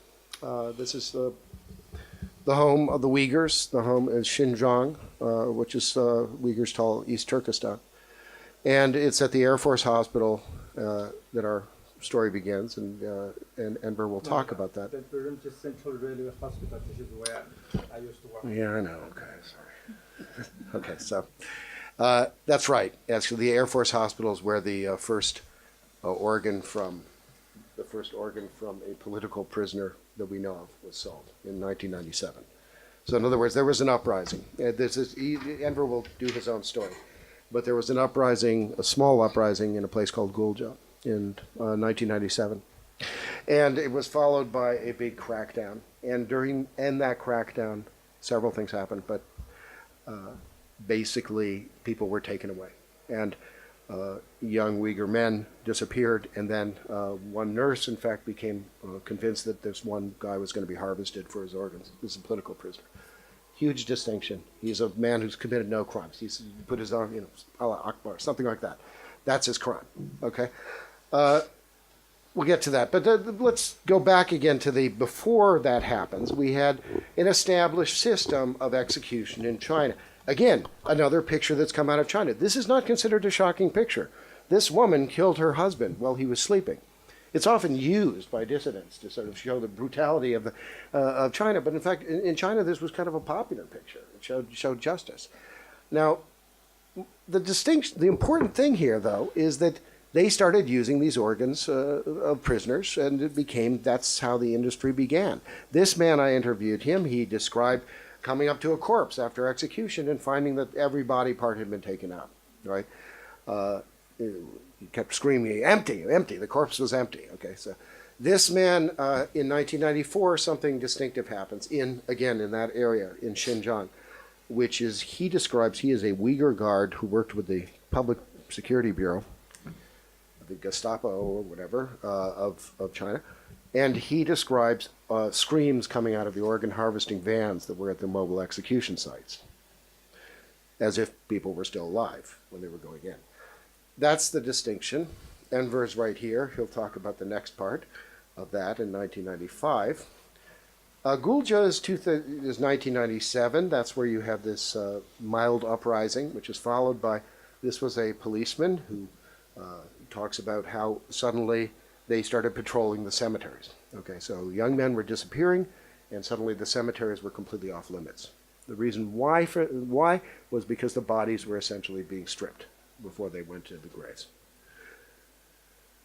This is the home of the Uyghurs. The home is Xinjiang, which is Uyghurs call East Turkestan. And it's at the Air Force Hospital that our story begins, and Enver will talk about that. The Urumqi Central Railway Hospital, this is where I used to work. Yeah, I know. Okay, sorry. Okay, so That's right. Actually, the Air Force Hospital is where the first organ from a political prisoner that we know of was sold in 1997. So in other words, there was an uprising. Enver will do his own story. But there was an uprising, a small uprising in a place called Gulja in 1997. And it was followed by a big crackdown. And during that crackdown, several things happened, but basically people were taken away. And young Uyghur men disappeared, and then one nurse, in fact, became convinced that this one guy was going to be harvested for his organs. This is a political prisoner. Huge distinction. He's a man who's committed no crimes. He's put his arm, Allah Akbar, something like that. That's his crime. Okay, we'll get to that. But let's go back again to before that happens. We had an established system of execution in China. Again, another picture that's come out of China. This is not considered a shocking picture. This woman killed her husband while he was sleeping. It's often used by dissidents to sort of show the brutality of China, but in fact, in China, this was kind of a popular picture. It showed justice. Now, the important thing here, though, is that they started using these organs of prisoners, and that's how the industry began. This man, I interviewed him. He described coming up to a corpse after execution and finding that every body part had been taken out. Right. He kept screaming, empty, empty. The corpse was empty. Okay, so this man, in 1994, something distinctive happens in that area in Xinjiang, which is, he describes, he is a Uyghur guard who worked with the Public Security Bureau, the Gestapo or whatever, of China, and he describes screams coming out of the organ harvesting vans that were at the mobile execution sites, as if people were still alive when they were going in. That's the distinction. Enver's right here. He'll talk about the next part of that in 1995. Gulja is 1997. That's where you have this mild uprising, which is followed by, this was a policeman who talks about how suddenly they started patrolling the cemeteries. Okay, so young men were disappearing, and suddenly the cemeteries were completely off limits. The reason why was because the bodies were essentially being stripped before they went to the graves.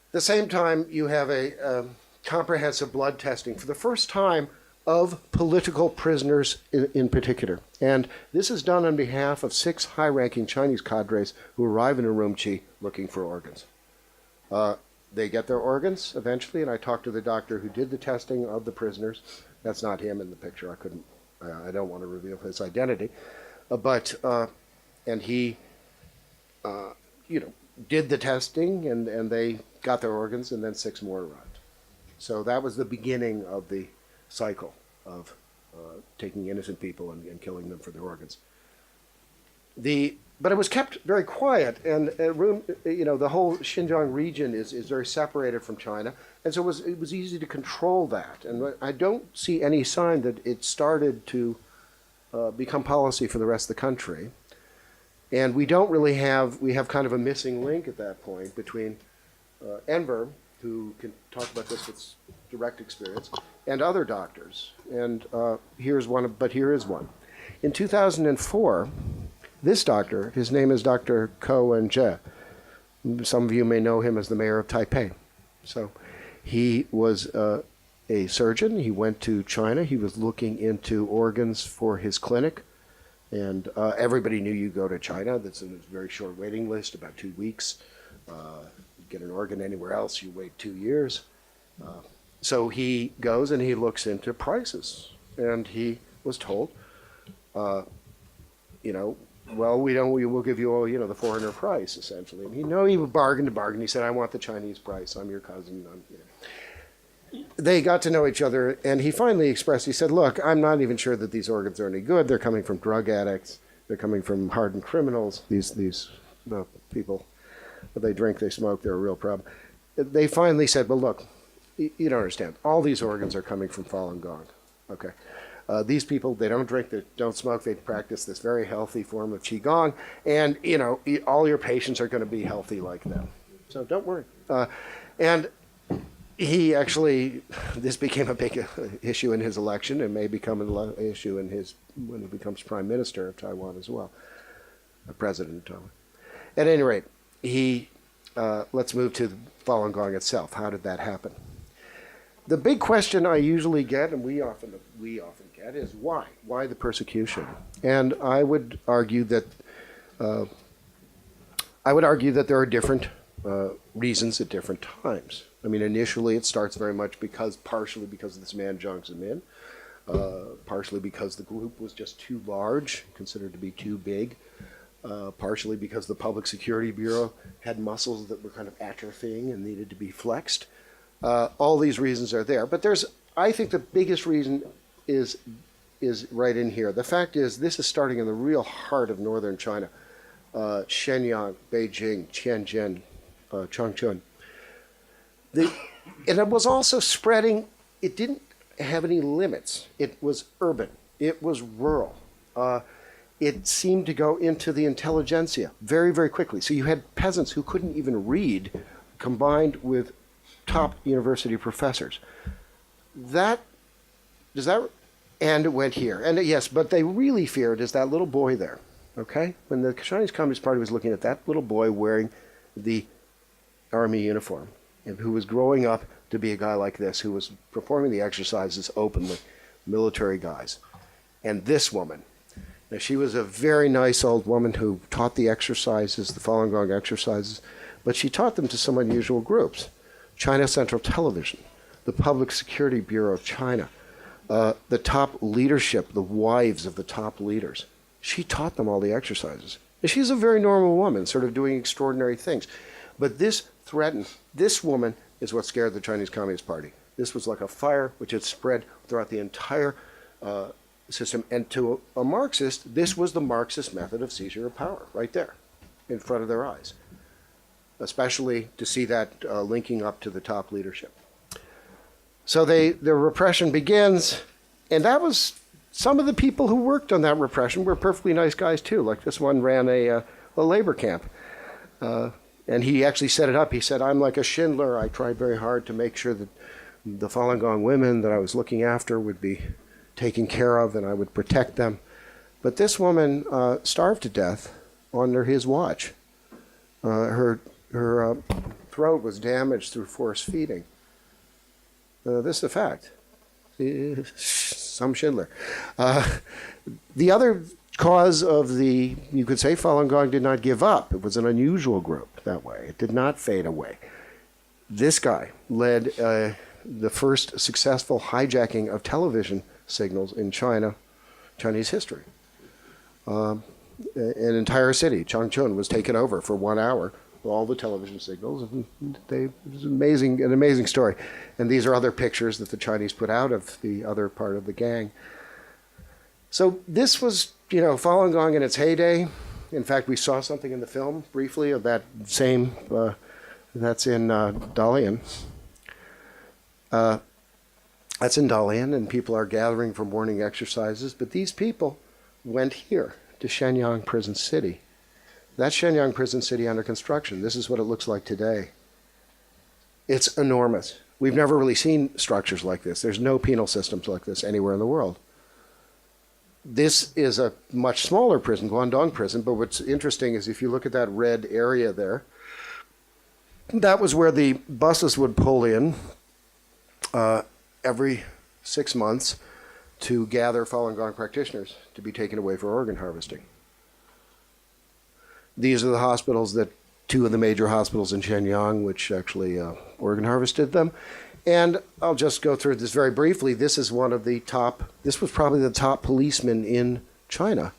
At the same time, you have a comprehensive blood testing for the first time of political prisoners in particular. And this is done on behalf of 6 high-ranking Chinese cadres who arrive in Urumqi looking for organs. They get their organs eventually, and I talked to the doctor who did the testing of the prisoners. That's not him in the picture. I don't want to reveal his identity. And he did the testing, and they got their organs, and then 6 more arrived. So that was the beginning of the cycle of taking innocent people and killing them for their organs. But it was kept very quiet, and the whole Xinjiang region is very separated from China, and so it was easy to control that. And I don't see any sign that it started to become policy for the rest of the country. And we have kind of a missing link at that point between Enver, who can talk about this with direct experience, and other doctors. And here is one. In 2004, this doctor, his name is Dr. Ko En-je. Some of you may know him as the mayor of Taipei. So he was a surgeon. He went to China. He was looking into organs for his clinic. And everybody knew you go to China. That's a very short waiting list, about 2 weeks. Get an organ anywhere else, you wait 2 years. So he goes and he looks into prices. And he was told, we will give you the foreigner price, essentially. And he bargained. He said, I want the Chinese price. I'm your cousin. They got to know each other, and he finally expressed, he said, look, I'm not even sure that these organs are any good. They're coming from drug addicts. They're coming from hardened criminals. The people, they drink, they smoke, they're a real problem. They finally said, well, look, you don't understand. All these organs are coming from Falun Gong, okay? These people, they don't drink, they don't smoke, they practice this very healthy form of Qigong, and, all your patients are going to be healthy like them. So don't worry. And he actually, this became a big issue in his election and may become an issue when he becomes prime minister of Taiwan as well. President. At any rate, let's move to Falun Gong itself. How did that happen? The big question I usually get, and we often get, is why? Why the persecution? And I would argue that there are different reasons at different times. I mean, initially it starts very much partially because of this man Jiang Zemin, partially because the group was just too large, considered to be too big, partially because the Public Security Bureau had muscles that were kind of atrophying and needed to be flexed. All these reasons are there, but I think the biggest reason is right in here. The fact is, this is starting in the real heart of northern China, Shenyang, Beijing, Tianjin, Changchun. And it was also spreading. It didn't have any limits. It was urban. It was rural. It seemed to go into the intelligentsia very, very quickly. So you had peasants who couldn't even read, combined with top university professors. And it went here. And yes, but they really feared is that little boy there, okay? When the Chinese Communist Party was looking at that little boy wearing the army uniform, and who was growing up to be a guy like this, who was performing the exercises openly, military guys. And this woman, now she was a very nice old woman who taught the exercises, the Falun Gong exercises, but she taught them to some unusual groups. China Central Television, the Public Security Bureau of China, the top leadership, the wives of the top leaders. She taught them all the exercises. And she's a very normal woman, sort of doing extraordinary things. But this woman is what scared the Chinese Communist Party. This was like a fire which had spread throughout the entire system. And to a Marxist, this was the Marxist method of seizure of power, right there, in front of their eyes. Especially to see that linking up to the top leadership. So the repression begins, and that was, some of the people who worked on that repression were perfectly nice guys too. Like this one ran a labor camp. And he actually set it up. He said, I'm like a Schindler. I tried very hard to make sure that the Falun Gong women that I was looking after would be taken care of and I would protect them. But this woman starved to death under his watch. Her throat was damaged through force feeding. This is a fact. Some Schindler. The other cause of you could say Falun Gong did not give up. It was an unusual group that way. It did not fade away. This guy led the first successful hijacking of television signals in Chinese history. An entire city, Changchun, was taken over for 1 hour. All the television signals. It was an amazing story. And these are other pictures that the Chinese put out of the other part of the gang. So this was, Falun Gong in its heyday. In fact, we saw something in the film briefly of that same, that's in Dalian. That's in Dalian, and people are gathering for morning exercises. But these people went here to Shenyang Prison City. That's Shenyang Prison City under construction. This is what it looks like today. It's enormous. We've never really seen structures like this. There's no penal systems like this anywhere in the world. This is a much smaller prison, Guangdong prison, but what's interesting is if you look at that red area there, that was where the buses would pull in every 6 months to gather Falun Gong practitioners to be taken away for organ harvesting. These are the hospitals two of the major hospitals in Shenyang, which actually organ harvested them. And I'll just go through this very briefly. This is this was probably the top policeman in China.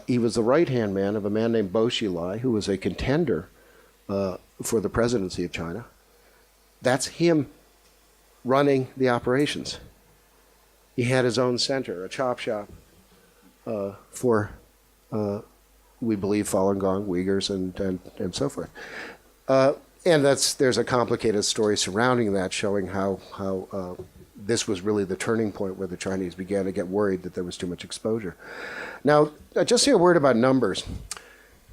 He was the right-hand man of a man named Bo Xilai, who was a contender for the presidency of China. That's him running the operations. He had his own center, a chop shop for we believe Falun Gong, Uyghurs, and so forth. And there's a complicated story surrounding that, showing how this was really the turning point where the Chinese began to get worried that there was too much exposure. Now, just say a word about numbers.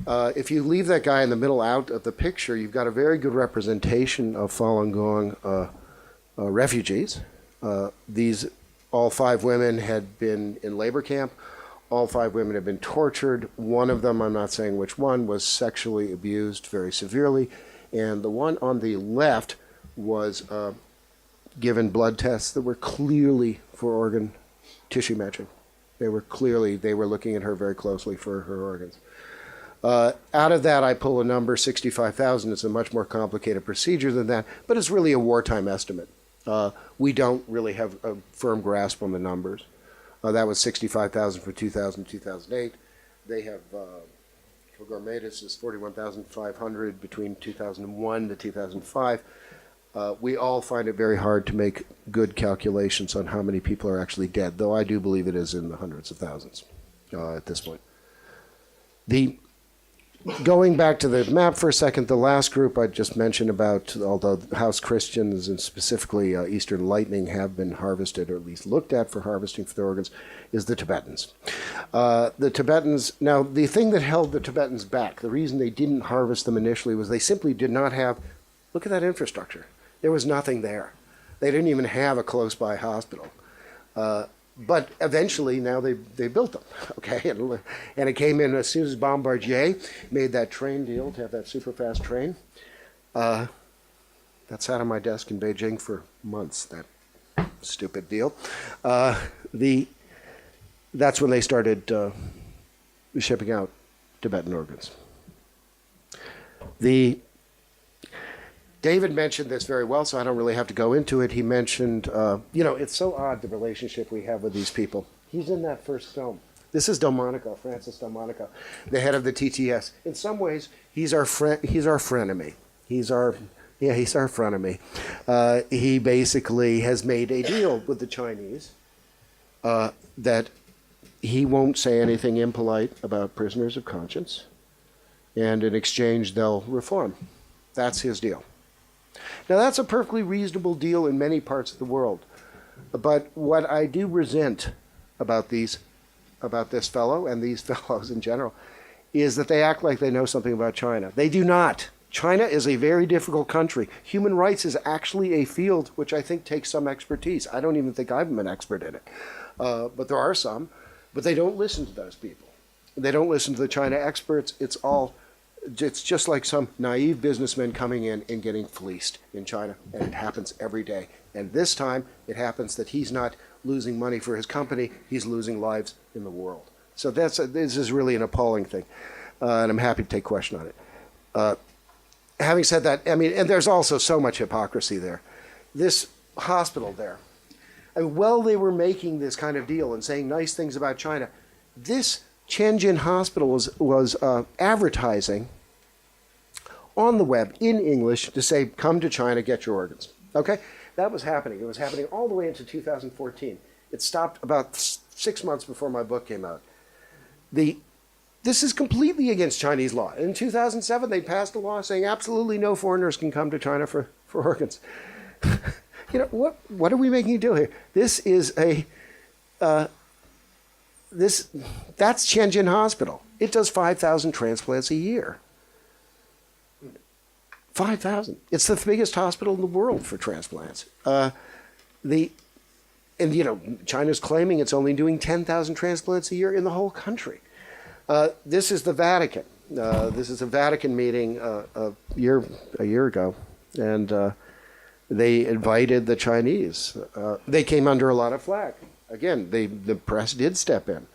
If you leave that guy in the middle out of the picture, you've got a very good representation of Falun Gong refugees. All 5 women had been in labor camp. All 5 women have been tortured. One of them, I'm not saying which one, was sexually abused very severely. And the one on the left was given blood tests that were clearly for organ tissue matching. They were looking at her very closely for her organs. Out of that, I pull a number, 65,000. It's a much more complicated procedure than that, but it's really a wartime estimate. We don't really have a firm grasp on the numbers. That was 65,000 for 2000, 2008. They have, Gourmetis is 41,500 between 2001 to 2005. We all find it very hard to make good calculations on how many people are actually dead, though I do believe it is in the hundreds of thousands at this point. Going back to the map for a second, the last group I just mentioned about, although House Christians and specifically Eastern Lightning have been harvested, or at least looked at for harvesting for their organs, is the Tibetans. The Tibetans, now the thing that held the Tibetans back, the reason they didn't harvest them initially was they simply did not have, look at that infrastructure. There was nothing there. They didn't even have a close-by hospital. But eventually, now they built them, okay? And it came in as soon as Bombardier made that train deal to have that super-fast train. That sat on my desk in Beijing for months, that stupid deal. That's when they started shipping out Tibetan organs. David mentioned this very well, so I don't really have to go into it. He mentioned, it's so odd, the relationship we have with these people. He's in that first film. This is Delmonico, Francis Delmonico, the head of the TTS. In some ways, he's our frenemy. He's our frenemy. He basically has made a deal with the Chinese that he won't say anything impolite about prisoners of conscience, and in exchange, they'll reform. That's his deal. Now, that's a perfectly reasonable deal in many parts of the world. But what I do resent about this fellow and these fellows in general is that they act like they know something about China. They do not. China is a very difficult country. Human rights is actually a field which I think takes some expertise. I don't even think I'm an expert in it. But there are some. But they don't listen to those people. They don't listen to the China experts. It's just like some naive businessmen coming in and getting fleeced in China, and it happens every day. And this time, it happens that he's not losing money for his company, he's losing lives in the world. So this is really an appalling thing, and I'm happy to take question on it. Having said that, and there's also so much hypocrisy there. This hospital there, while they were making this kind of deal and saying nice things about China, this Tianjin Hospital was advertising on the web in English to say, come to China, get your organs. Okay? That was happening. It was happening all the way into 2014. It stopped about 6 months before my book came out. This is completely against Chinese law. In 2007, they passed a law saying absolutely no foreigners can come to China for organs. What are we making you do here? This is that's Tianjin Hospital. It does 5,000 transplants a year. 5,000. It's the biggest hospital in the world for transplants. China's claiming it's only doing 10,000 transplants a year in the whole country. This is the Vatican. This is a Vatican meeting a year ago, and they invited the Chinese. They came under a lot of flack. Again, the press did step in.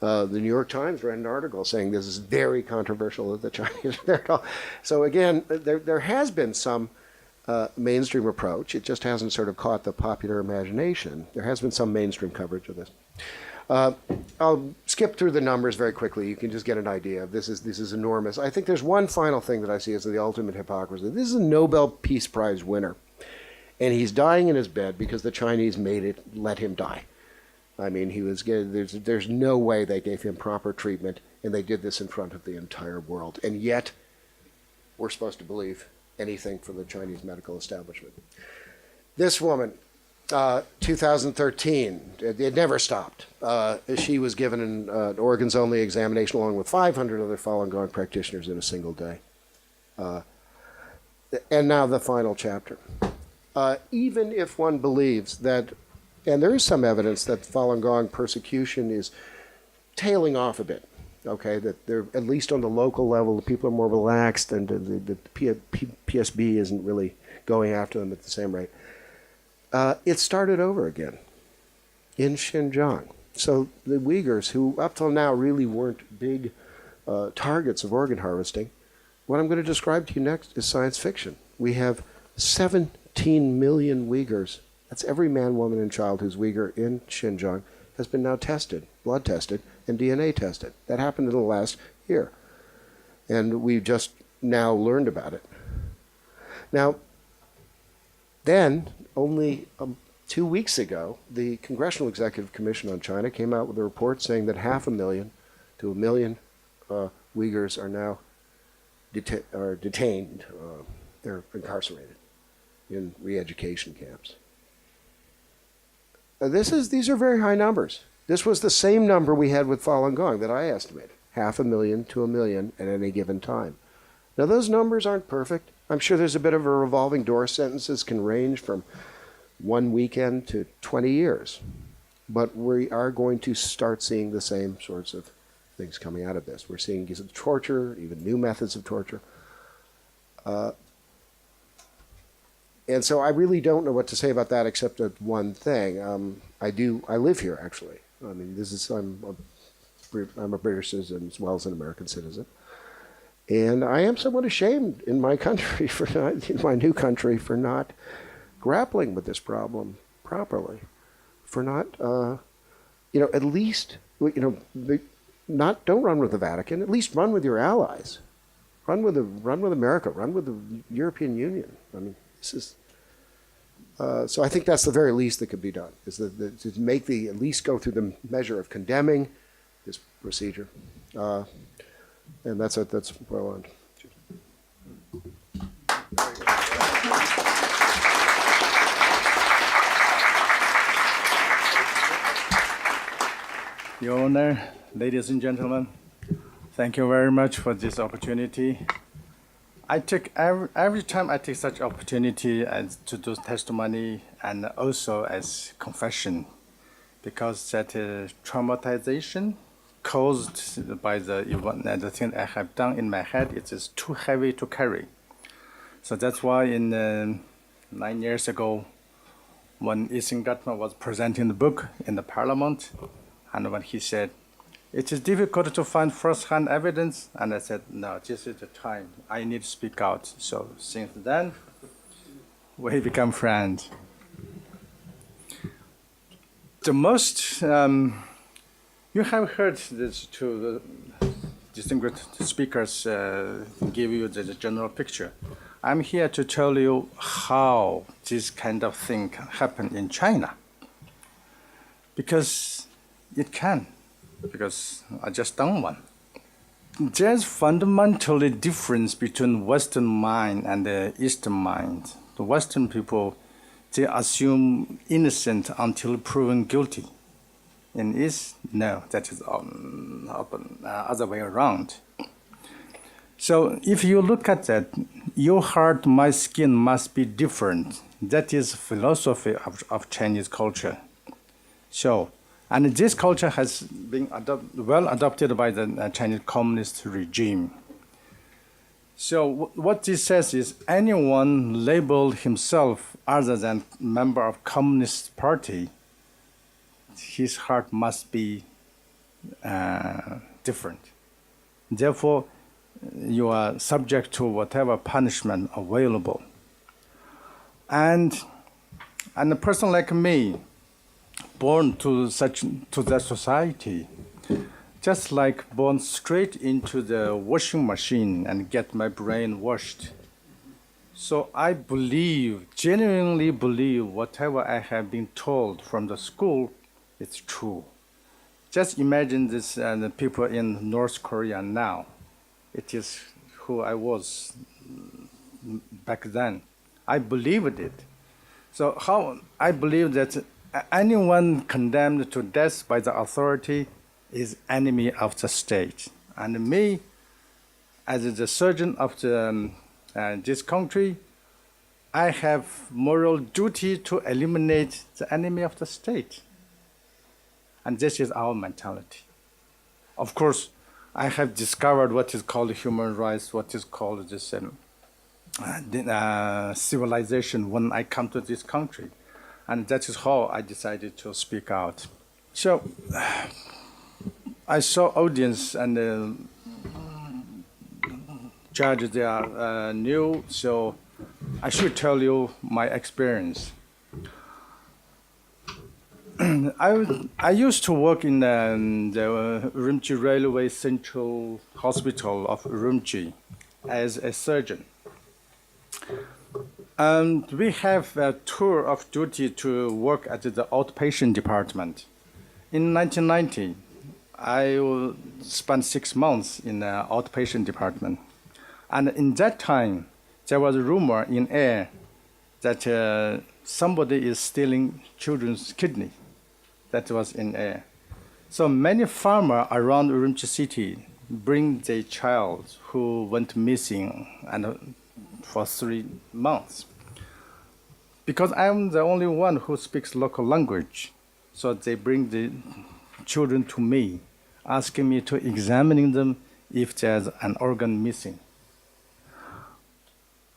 The New York Times ran an article saying this is very controversial that the Chinese are there. So again, there has been some mainstream approach. It just hasn't sort of caught the popular imagination. There has been some mainstream coverage of this. I'll skip through the numbers very quickly. You can just get an idea. This is enormous. I think there's one final thing that I see as the ultimate hypocrisy. This is a Nobel Peace Prize winner, and he's dying in his bed because the Chinese let him die. I mean, there's no way they gave him proper treatment, and they did this in front of the entire world. And yet, we're supposed to believe anything from the Chinese medical establishment. This woman, 2013, it never stopped. She was given an organs-only examination along with 500 other Falun Gong practitioners in a single day. And now the final chapter. Even if one believes that, and there is some evidence that Falun Gong persecution is tailing off a bit. Okay, that they're at least on the local level, the people are more relaxed, and the PSB isn't really going after them at the same rate. It started over again in Xinjiang. So the Uyghurs, who up till now really weren't big targets of organ harvesting, what I'm going to describe to you next is science fiction. We have 17 million Uyghurs. That's every man, woman, and child who's Uyghur in Xinjiang has been now tested, blood tested, and DNA tested. That happened in the last year. And we've just now learned about it. Now, then, only 2 weeks ago, the Congressional Executive Commission on China came out with a report saying that 500,000 to 1 million Uyghurs are now detained. They're incarcerated in re-education camps. These are very high numbers. This was the same number we had with Falun Gong that I estimated, 500,000 to 1 million at any given time. Now those numbers aren't perfect. I'm sure there's a bit of a revolving door. Sentences can range from 1 weekend to 20 years. But we are going to start seeing the same sorts of things coming out of this. We're seeing torture, even new methods of torture. And so I really don't know what to say about that except that one thing. I live here, actually. I mean, I'm a British citizen as well as an American citizen. And I am somewhat ashamed in my country in my new country for not grappling with this problem properly, for not, at least, don't run with the Vatican, at least run with your allies. Run with America, run with the European Union. I mean, this is, so I think that's the very least that could be done, is to make at least go through the measure of condemning this procedure. And that's well on. Your Honor, ladies and gentlemen, thank you very much for this opportunity. I take every time I take such opportunity as to do testimony and also as confession, because that traumatization caused by the thing I have done in my head, it is too heavy to carry. So that's why 9 years ago, when Ethan Gutman was presenting the book in the Parliament, and when he said, "It is difficult to find first-hand evidence," and I said, "No, this is the time. I need to speak out." So since then, we become friends. The most, you have heard this to the distinguished speakers give you the general picture. I'm here to tell you how this kind of thing can happen in China. Because it can. Because I just done one. There's fundamentally difference between Western mind and the Eastern mind. The Western people, they assume innocent until proven guilty. In East, no, that is other way around. So if you look at that, your heart, my skin must be different. That is philosophy of Chinese culture. So, and this culture has been well adopted by the Chinese communist regime. So what this says is anyone labeled himself other than member of Communist Party, his heart must be different. Therefore, you are subject to whatever punishment available. And a person like me, born to that society, just like born straight into the washing machine and get my brain washed. So I genuinely believe whatever I have been told from the school, it's true. Just imagine this, the people in North Korea now. It is who I was back then. I believed it. So how I believe that anyone condemned to death by the authority is enemy of the state. And me, as the surgeon of this country, I have moral duty to eliminate the enemy of the state. And this is our mentality. Of course, I have discovered what is called human rights, what is called this civilization when I come to this country. And that is how I decided to speak out. So I saw audience and judges, they are new, so I should tell you my experience. I used to work in the Urumqi Railway Central Hospital of Urumqi as a surgeon. And we have a tour of duty to work at the outpatient department. In 1990, I spent 6 months in the outpatient department. And in that time, there was a rumor in air that somebody is stealing children's kidney. That was in air. So many farmers around Urumqi city bring their child who went missing and for 3 months. Because I'm the only one who speaks local language, so they bring the children to me, asking me to examine them if there's an organ missing.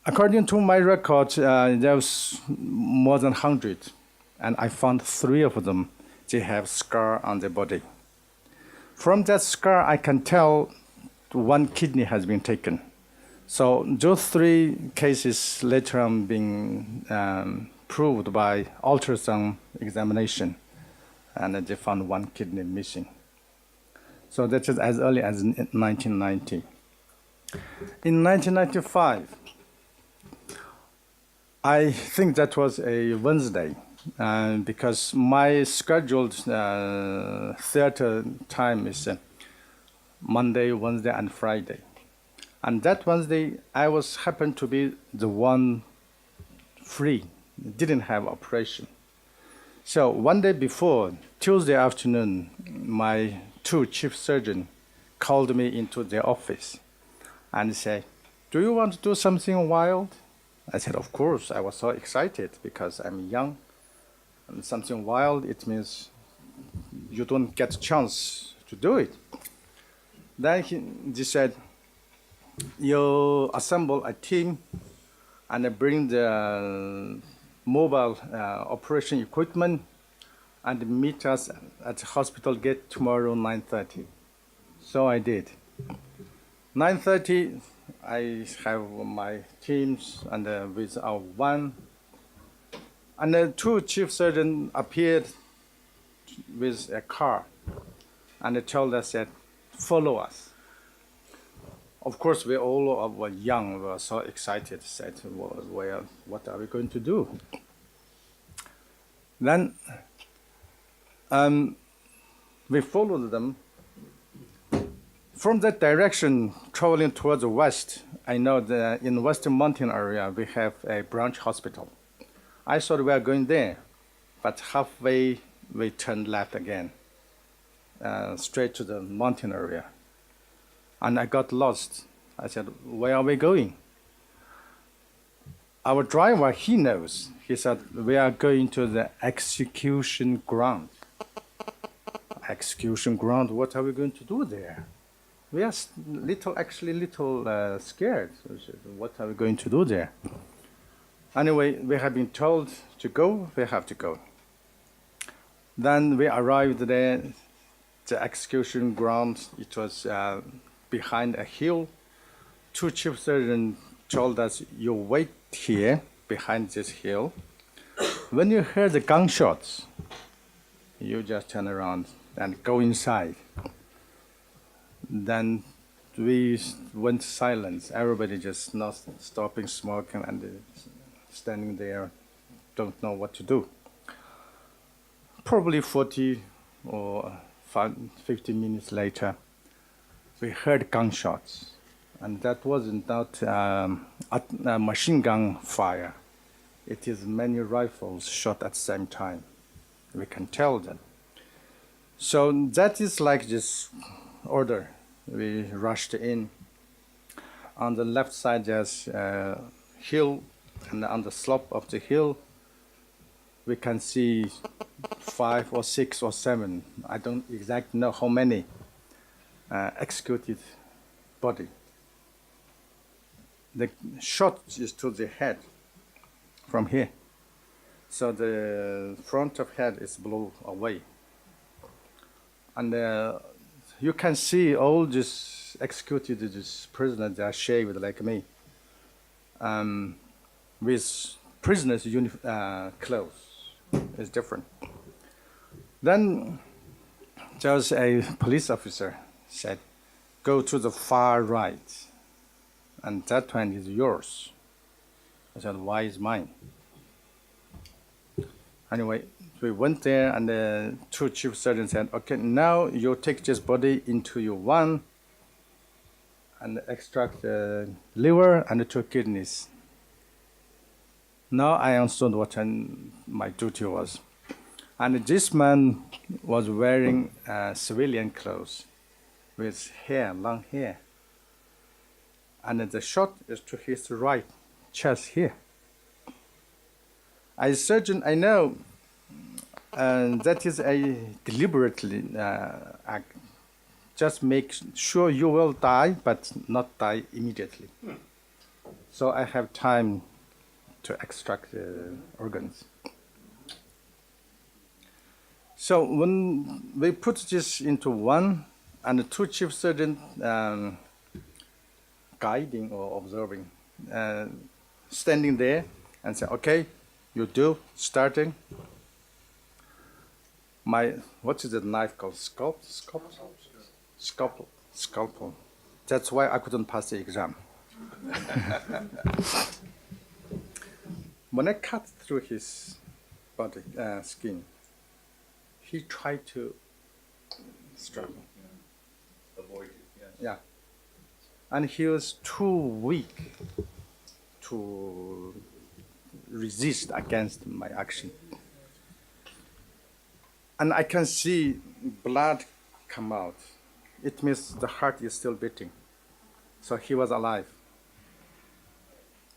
According to my record, there was more than 100, and I found 3 of them. They have scar on their body. From that scar, I can tell 1 kidney has been taken. So those 3 cases later on being proved by ultrasound examination, and they found 1 kidney missing. So that is as early as 1990. In 1995, I think that was a Wednesday, because my scheduled theater time is Monday, Wednesday, and Friday. And that Wednesday, I happened to be the one free, didn't have operation. So one day before, Tuesday afternoon, my 2 chief surgeons called me into their office and said, "Do you want to do something wild?" I said, "Of course." I was so excited because I'm young. And something wild, it means you don't get a chance to do it. Then he said, "You assemble a team and bring the mobile operation equipment and meet us at the hospital gate tomorrow 9:30. So I did. 9:30, I have my teams and with our one. And the 2 chief surgeons appeared with a car and they told us that, "Follow us." Of course, we all were young, we were so excited, said, "Well, what are we going to do?" Then we followed them. From that direction, traveling towards the west, I know that in the Western Mountain area, we have a branch hospital. I thought we were going there, but halfway we turned left again, straight to the mountain area. And I got lost. I said, "Where are we going?" Our driver, he knows. He said, "We are going to the execution ground." Execution ground, what are we going to do there? We are little scared. What are we going to do there? Anyway, we have been told to go, we have to go. Then we arrived there, the execution ground, it was behind a hill. 2 chief surgeons told us, "You wait here, behind this hill. When you hear the gunshots, you just turn around and go inside." Then we went silent. Everybody just not stopping smoking and standing there, don't know what to do. Probably 40 or 50 minutes later, we heard gunshots. And that wasn't not a machine gun fire. It is many rifles shot at the same time. We can tell them. So that is like this order. We rushed in. On the left side, there's a hill, and on the slope of the hill, we can see 5 or 6 or 7. I don't exactly know how many. executed body. The shot is to the head from here. So the front of head is blown away. And you can see all these executed these prisoners, they are shaved like me, with prisoners' clothes. It's different. Then there's a police officer said, go to the far right, and that one is yours. I said, why is mine? Anyway, we went there, and the two chief surgeons said, okay, now you take this body into your one and extract the liver and the two kidneys. Now I understood what my duty was. And this man was wearing civilian clothes with hair, long hair. And the shot is to his right chest here. As a surgeon, I know that is a deliberately act. Just make sure you will die, but not die immediately. So I have time to extract the organs. So when we put this into one, and the two chief surgeons guiding or observing, standing there and say, okay, you do, starting. What is the knife called? Scalpel. That's why I couldn't pass the exam. When I cut through his body, skin, he tried to struggle. Avoid it, yes. Yeah. And he was too weak to resist against my action. And I can see blood come out. It means the heart is still beating. So he was alive.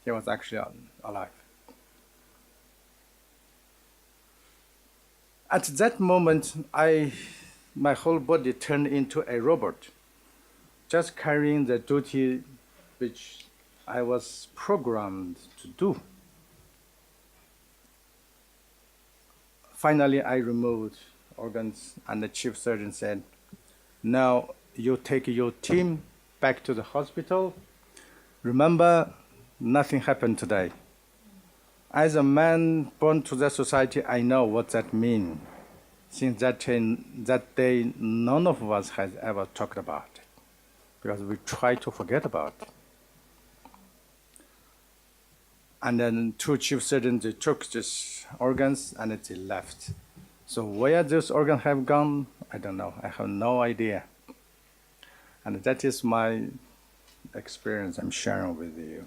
He was actually alive. At that moment, my whole body turned into a robot, just carrying the duty which I was programmed to do. Finally, I removed organs, and the chief surgeon said, now you take your team back to the hospital. Remember, nothing happened today. As a man born to that society, I know what that means. Since that day, none of us has ever talked about it, because we try to forget about it. And then two chief surgeons, they took these organs and they left. So where those organs have gone, I don't know. I have no idea. And that is my experience I'm sharing with you.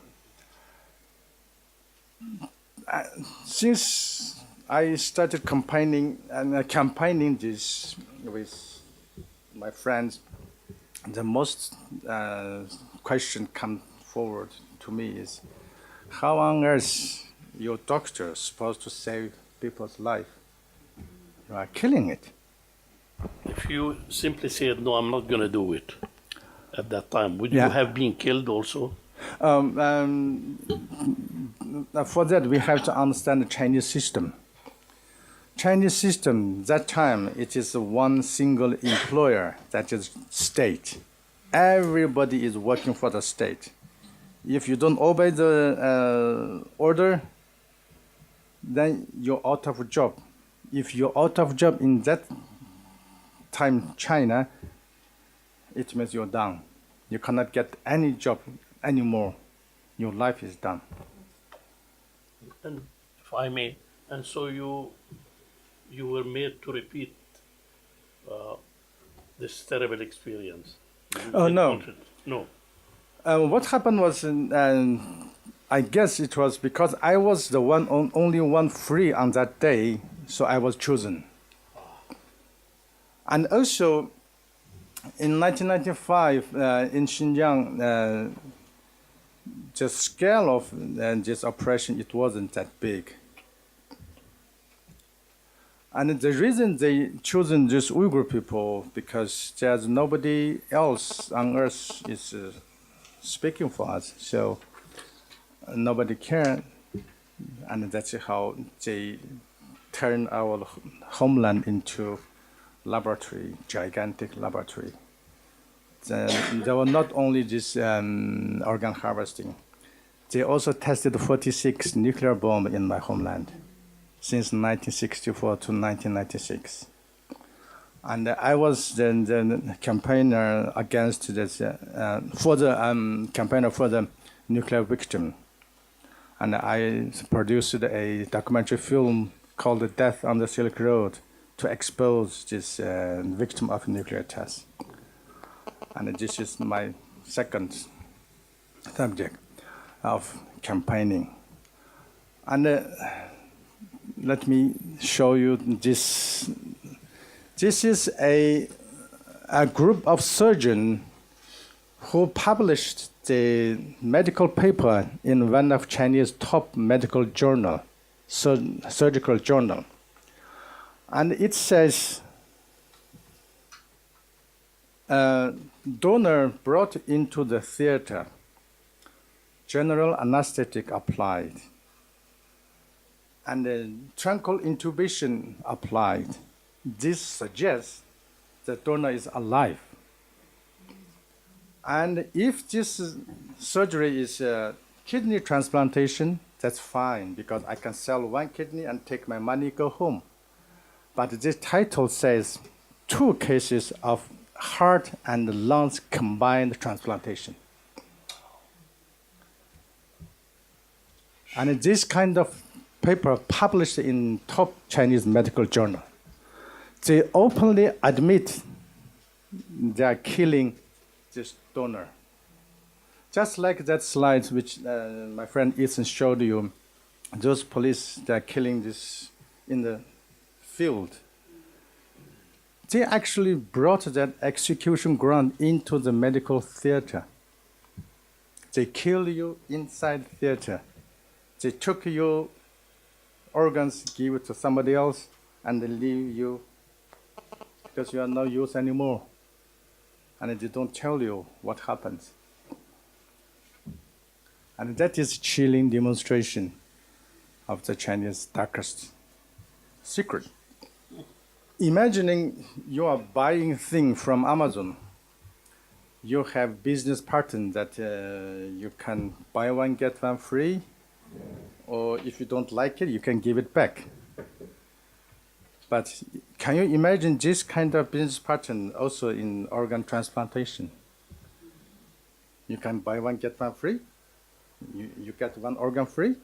Since I started campaigning this with my friends, the most question come forward to me is, how on earth your doctor is supposed to save people's life? You are killing it. If you simply said, no, I'm not going to do it at that time, would Yeah. you have been killed also? For that, we have to understand the Chinese system. Chinese system, that time, it is one single employer, that is state. Everybody is working for the state. If you don't obey the order, then you're out of a job. If you're out of job in that time, China, it means you're done. You cannot get any job anymore. Your life is done. And if I may, and so you were made to repeat this terrible experience. Oh, no. No. What happened was, I guess it was because I was the only one free on that day, so I was chosen. And also, in 1995, in Xinjiang, the scale of this operation, it wasn't that big. And the reason they chosen just Uyghur people, because there's nobody else on earth is speaking for us, so nobody can. And that's how they turn our homeland into laboratory, gigantic laboratory. Then there were not only this organ harvesting, they also tested 46 nuclear bombs in my homeland since 1964 to 1996. And I was the campaigner against this, campaigner for the nuclear victim. And I produced a documentary film called The Death on the Silk Road to expose this victim of nuclear tests. And this is my second subject of campaigning. And let me show you this. This is a group of surgeons who published the medical paper in one of Chinese top medical journal, surgical journal. And it says, donor brought into the theater, general anesthetic applied, and truncal intubation applied. This suggests the donor is alive. And if this surgery is kidney transplantation, that's fine, because I can sell one kidney and take my money, go home. But this title says 2 cases of heart and lungs combined transplantation. And this kind of paper published in top Chinese medical journal, they openly admit they are killing this donor. Just like that slide which my friend Ethan showed you, those police, they are killing this in the field. They actually brought that execution ground into the medical theater. They kill you inside theater. They took your organs, give it to somebody else, and they leave you because you are no use anymore. And they don't tell you what happens. And that is chilling demonstration of the Chinese darkest secret. Imagining you are buying things from Amazon. You have business partner that you can buy one, get one free, or if you don't like it, you can give it back. But can you imagine this kind of business pattern also in organ transplantation? You can buy one, get one free? You get one organ free?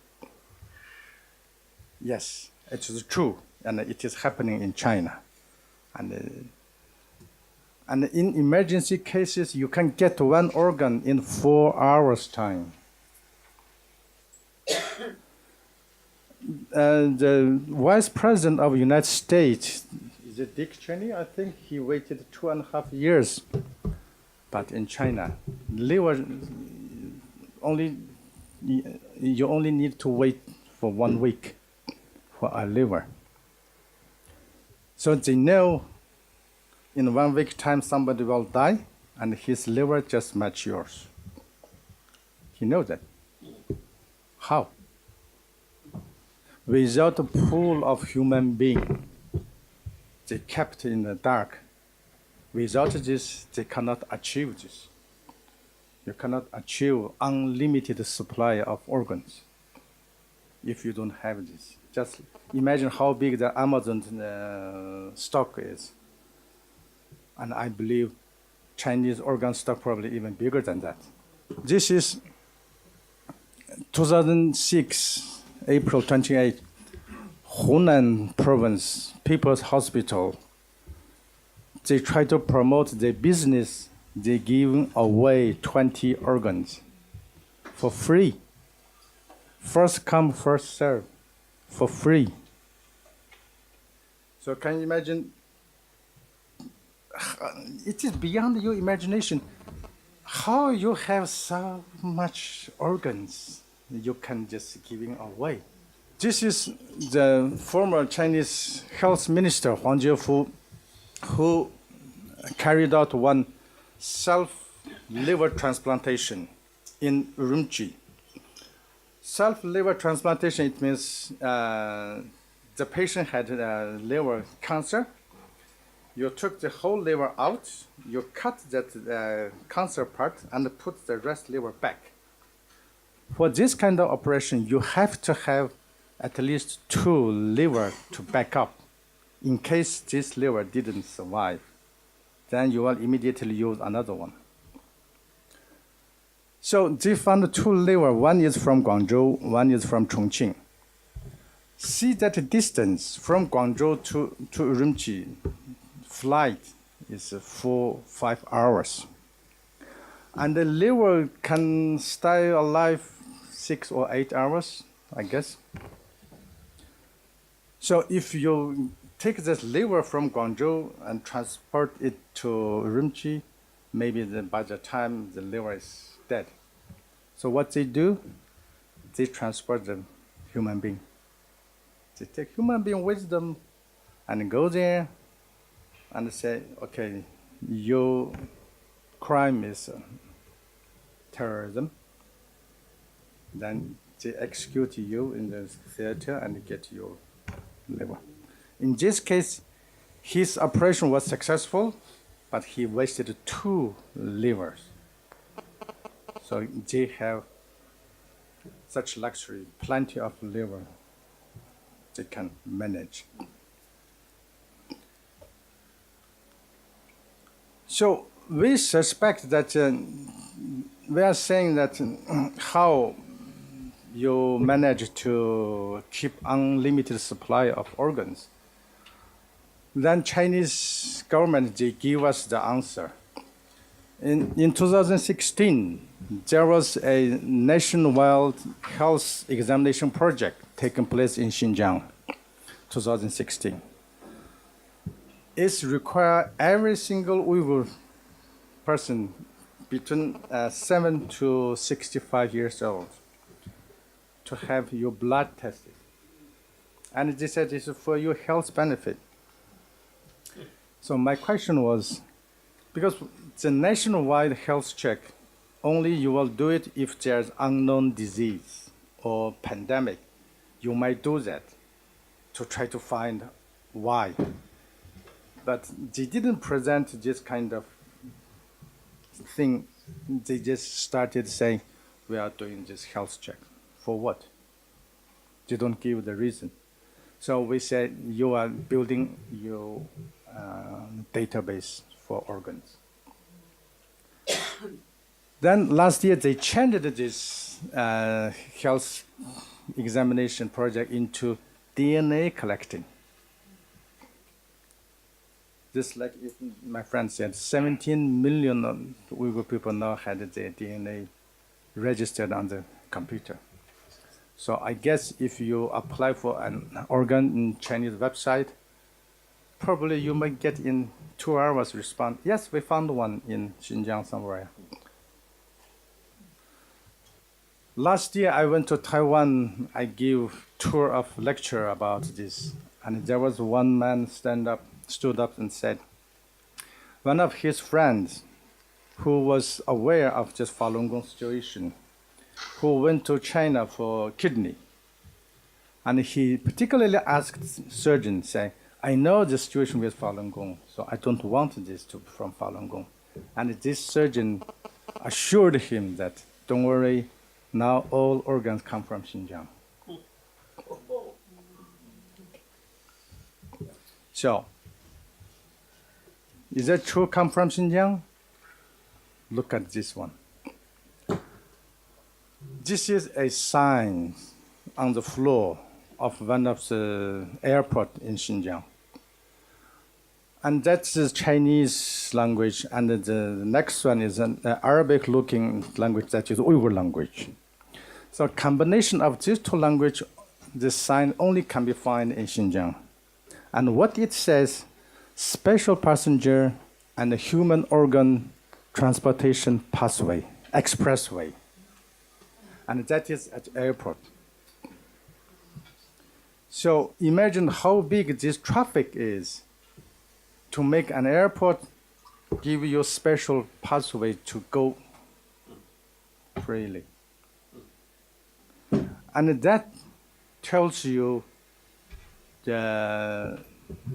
Yes, it is true, and it is happening in China. And in emergency cases, you can get one organ in 4 hours' time. The Vice President of the United States, is it Dick Cheney? I think he waited 2.5 years. But in China, liver you only need to wait for 1 week for a liver. So they know in 1 week time somebody will die, and his liver just match yours. He knows that. How? Without a pool of human beings, they kept in the dark. Without this, they cannot achieve this. You cannot achieve unlimited supply of organs if you don't have this. Just imagine how big the Amazon stock is. And I believe Chinese organ stock probably even bigger than that. This is 2006, April 28, Hunan Province People's Hospital. They try to promote their business. They give away 20 organs for free. First come, first serve, for free. So can you imagine? It is beyond your imagination. How you have so much organs you can just giving away This is the former Chinese health minister, Huang Jiefu, who carried out one self-liver transplantation in Urumqi. Self-liver transplantation, it means the patient had liver cancer. You took the whole liver out, you cut that cancer part and put the rest liver back. For this kind of operation, you have to have at least 2 liver to back up. In case this liver didn't survive, then you will immediately use another one. So they found 2 liver, one is from Guangzhou, one is from Chongqing. See that distance from Guangzhou to Urumqi, flight is 4-5 hours. And the liver can stay alive 6 or 8 hours, I guess. So if you take this liver from Guangzhou and transport it to Urumqi, maybe by the time the liver is dead. So what they do, they transport the human being. They take human being with them and go there and say, okay, your crime is terrorism. Then they execute you in the theater and get your liver. In this case, his operation was successful, but he wasted 2 livers. So they have such luxury, plenty of liver they can manage. So we suspect that we are saying that how you manage to keep unlimited supply of organs. Then Chinese government, they give us the answer. In 2016, there was a nationwide health examination project taking place in Xinjiang, 2016. It requires every single Uyghur person between 7 to 65 years old to have your blood tested. And they said this is for your health benefit. So my question was, because the nationwide health check, only you will do it if there's unknown disease or pandemic. You might do that to try to find why. But they didn't present this kind of thing. They just started saying, we are doing this health check. For what? They don't give the reason. So we said, you are building your database for organs. Then last year, they changed this health examination project into DNA collecting. Just like my friend said, 17 million Uyghur people now had their DNA registered on the computer. So I guess if you apply for an organ in Chinese website, probably you might get in 2 hours response. Yes, we found one in Xinjiang somewhere. Last year I went to Taiwan. I gave tour of lecture about this, and there was one man stood up and said, one of his friends who was aware of this Falun Gong situation, who went to China for kidney, and he particularly asked surgeon, say, I know the situation with Falun Gong, so I don't want this from Falun Gong. And this surgeon assured him that, don't worry, now all organs come from Xinjiang. So, is that true come from Xinjiang? Look at this one. This is a sign on the floor of one of the airport in Xinjiang. And that's the Chinese language, and the next one is an Arabic-looking language that is Uyghur language. So combination of these 2 languages, this sign only can be found in Xinjiang. And what it says, special passenger and human organ transportation pathway, expressway. And that is at airport. So imagine how big this traffic is to make an airport give you a special pathway to go freely. And that tells you the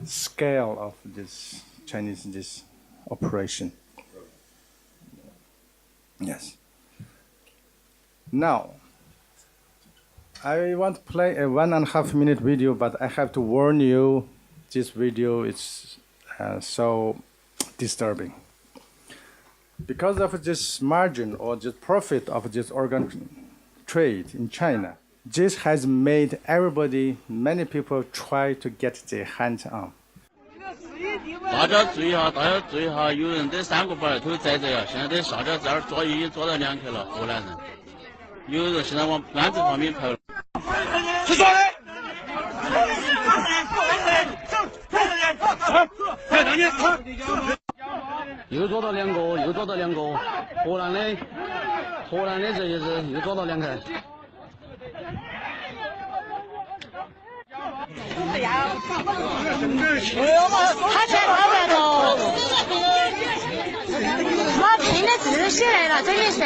scale of this Chinese operation. Yes. Now, I want to play a 1.5 minute video, but I have to warn you, this video is so disturbing. Because of this margin or the profit of this organ trade in China, this has made many people try to get their hands on. 大家注意哈，有人在3个板儿头在这呀，现在在下家这儿抓鱼已经抓到2条了，湖南人，有人现在往安徽方面跑了。去抓嘞！又抓到2个，河南的这些是又抓到2个。 他才200多，我凭的字写来了，这也是。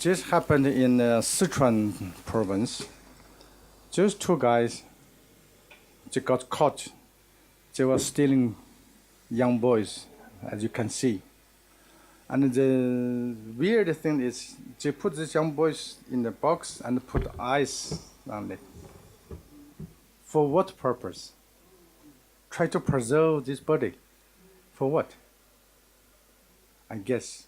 This happened in Sichuan province. Those 2 guys, they got caught. They were stealing young boys, as you can see. And the weird thing is, they put these young boys in the box and put ice on it. For what purpose? Try to preserve this body. For what? I guess.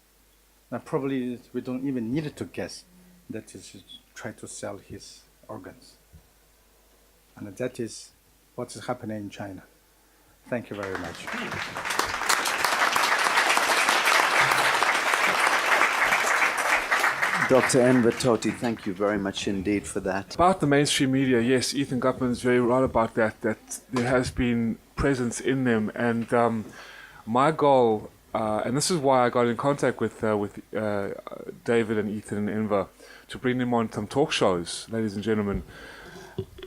Now probably we don't even need to guess that he should try to sell his organs. And that is what is happening in China. Thank you very much. Dr. Enver Tohti, thank you very much indeed for that. About the mainstream media, yes, Ethan Gutman is very right about that there has been presence in them. And my goal, and this is why I got in contact with David and Ethan and Enver, to bring them on some talk shows, ladies and gentlemen.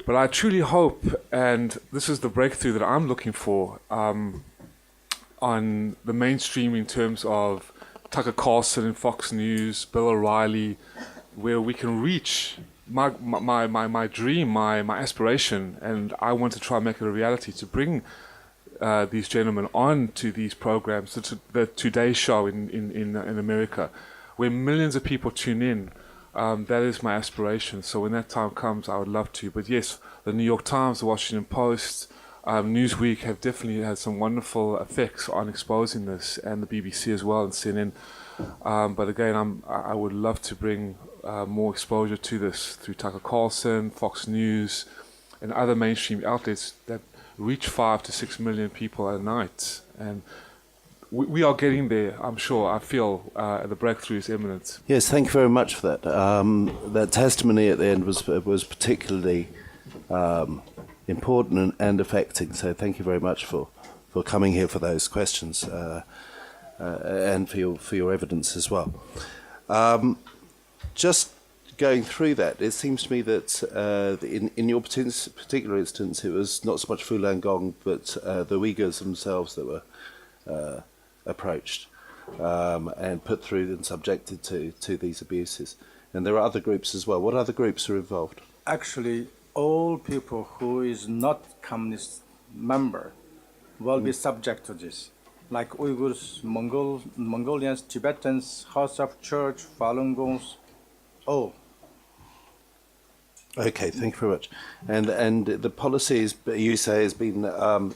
But I truly hope, and this is the breakthrough that I'm looking for, on the mainstream in terms of Tucker Carlson and Fox News, Bill O'Reilly, where we can reach my dream, my aspiration, and I want to try and make it a reality, to bring these gentlemen on to these programs, to the Today Show in America, where millions of people tune in. That is my aspiration. So when that time comes, I would love to. But yes, the New York Times, the Washington Post, Newsweek have definitely had some wonderful effects on exposing this, and the BBC as well, and CNN. But again, I would love to bring more exposure to this through Tucker Carlson, Fox News, and other mainstream outlets that reach 5 to 6 million people a night. And we are getting there, I'm sure. I feel the breakthrough is imminent. Yes, thank you very much for that. That testimony at the end was particularly important and affecting. So thank you very much for coming here for those questions and for your evidence as well. Just going through that, it seems to me that in your particular instance, it was not so much Falun Gong, but the Uyghurs themselves that were approached and put through and subjected to these abuses. And there are other groups as well. What other groups are involved? Actually, all people who is not communist member will be subject to this. like Uyghurs, Mongolians, Tibetans, House of Church, Falun Gongs, all. Okay, thank you very much. And the policies you say has been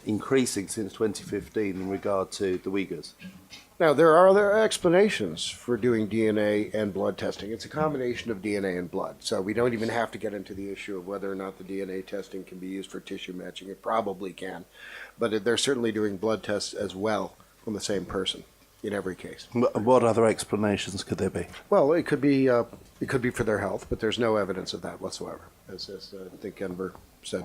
increasing since 2015 in regard to the Uyghurs. Now, there are other explanations for doing DNA and blood testing. It's a combination of DNA and blood. So we don't even have to get into the issue of whether or not the DNA testing can be used for tissue matching. It probably can. But they're certainly doing blood tests as well on the same person in every case. What other explanations could there be? Well, it could be for their health, but there's no evidence of that whatsoever, as I think Enver said.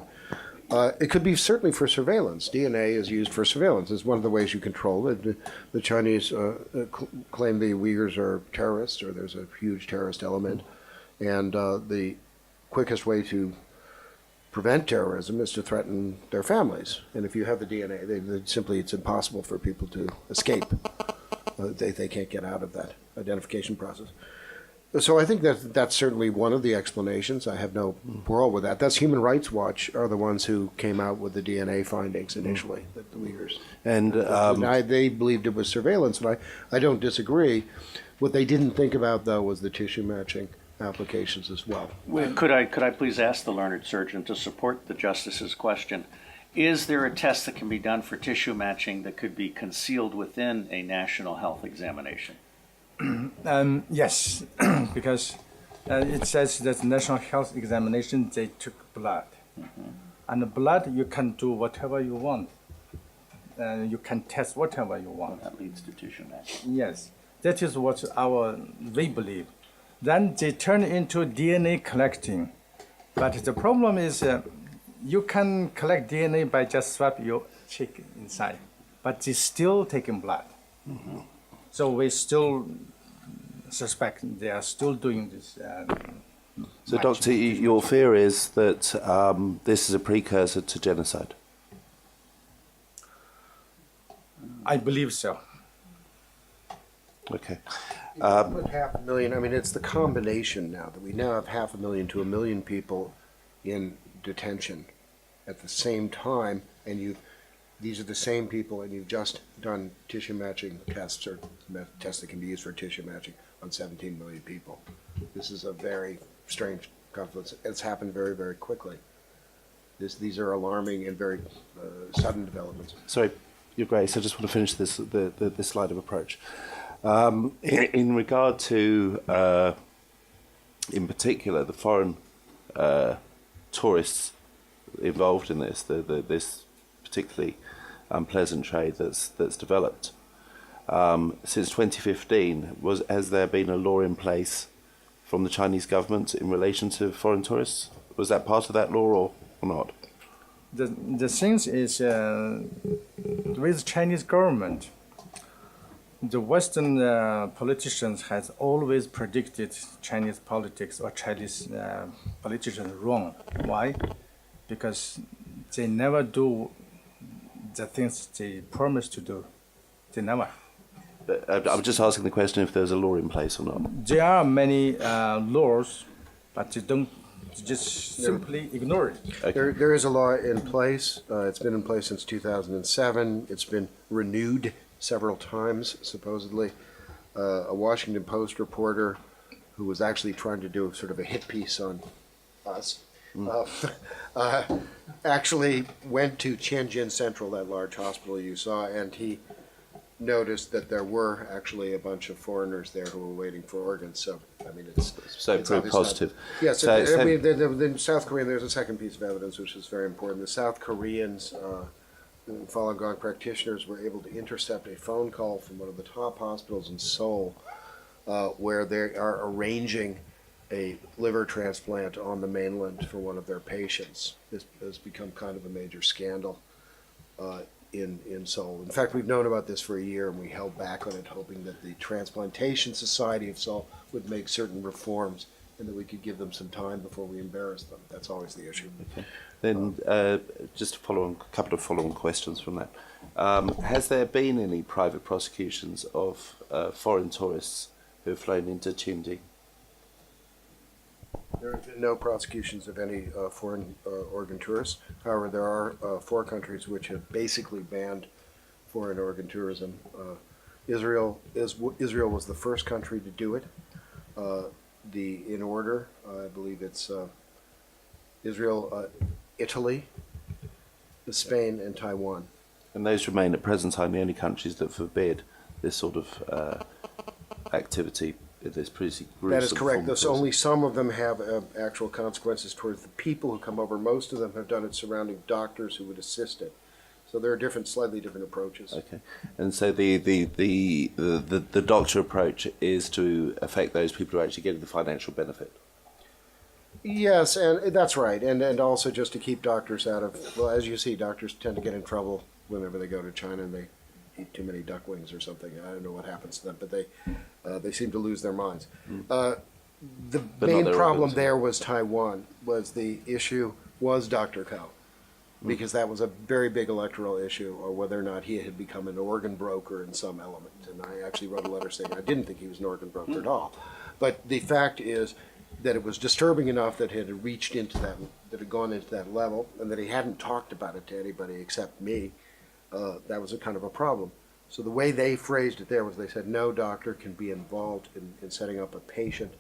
It could be certainly for surveillance. DNA is used for surveillance. It's one of the ways you control it. The Chinese claim the Uyghurs are terrorists, or there's a huge terrorist element. And the quickest way to prevent terrorism is to threaten their families. And if you have the DNA, it's impossible for people to escape. They can't get out of that identification process. So I think that's certainly one of the explanations. I have no quarrel with that. That's Human Rights Watch are the ones who came out with the DNA findings initially, the Uyghurs. And they believed it was surveillance, and I don't disagree. What they didn't think about, though, was the tissue matching applications as well. Could I please ask the learned surgeon to support the justice's question? Is there a test that can be done for tissue matching that could be concealed within a national health examination? Yes, because it says that national health examination, they took blood. And the blood, you can do whatever you want. You can test whatever you want. That leads to tissue matching. Yes, that is what we believe. Then they turn into DNA collecting. But the problem is you can collect DNA by just swap your cheek inside, but they still taking blood. So we still suspect they are still doing this. So, Doctor, your fear is that this is a precursor to genocide? I believe so. Okay. With 500,000, I mean, it's the combination now that we now have 500,000 to 1 million people in detention at the same time, and these are the same people, and you've just done tissue matching tests, or tests that can be used for tissue matching on 17 million people. This is a very strange confluence. It's happened very, very quickly. These are alarming and very sudden developments. Sorry, Your Grace, I just want to finish this line of approach. In regard to, in particular, the foreign tourists involved in this, this particularly unpleasant trade that's developed. Since 2015, has there been a law in place from the Chinese government in relation to foreign tourists? Was that part of that law or not? The thing is, with Chinese government, the Western politicians has always predicted Chinese politics or Chinese politicians wrong. Why? Because they never do the things they promise to do. They never. I'm just asking the question if there's a law in place or not. There are many laws, but they don't just simply ignore it. Okay. There is a law in place. It's been in place since 2007. It's been renewed several times, supposedly. A Washington Post reporter who was actually trying to do sort of a hit piece on us actually went to Tianjin Central, that large hospital you saw, and he noticed that there were actually a bunch of foreigners there who were waiting for organs. So, I mean, it's proved positive. Yes, in South Korea, there's a second piece of evidence which is very important. The South Koreans, Falun Gong practitioners, were able to intercept a phone call from one of the top hospitals in Seoul, where they are arranging a liver transplant on the mainland for one of their patients. This has become kind of a major scandal in Seoul. In fact, we've known about this for a year, and we held back on it, hoping that the Transplantation Society of Seoul would make certain reforms and that we could give them some time before we embarrass them. That's always the issue. Okay. Then just to follow on, a couple of follow-on questions from that. Has there been any private prosecutions of foreign tourists who have flown into Tianjin? There have been no prosecutions of any foreign organ tourists. However, there are 4 countries which have basically banned foreign organ tourism. Israel was the first country to do it. In order, I believe it's Israel, Italy, Spain, and Taiwan. And those remain at present time the only countries that forbid this sort of activity. This pretty gruesome. That is correct. form of So only some of them have actual consequences towards the people who come over. Most of them have done it surrounding doctors who would assist it. So there are slightly different approaches. Okay, and so the doctor approach is to affect those people who are actually getting the financial benefit. Yes, and that's right, and also just to keep doctors out of. Well, as you see, doctors tend to get in trouble whenever they go to China and they eat too many duck wings or something. I don't know what happens to them, but they seem to lose their minds. The main problem there was Taiwan. Was the issue was Dr. Kao, because that was a very big electoral issue, or whether or not he had become an organ broker in some element. And I actually wrote a letter saying I didn't think he was an organ broker at all. But the fact is that it was disturbing enough that it had reached into that had gone into that level, and that he hadn't talked about it to anybody except me. That was a kind of a problem. So the way they phrased it there was they said no doctor can be involved in setting up a patient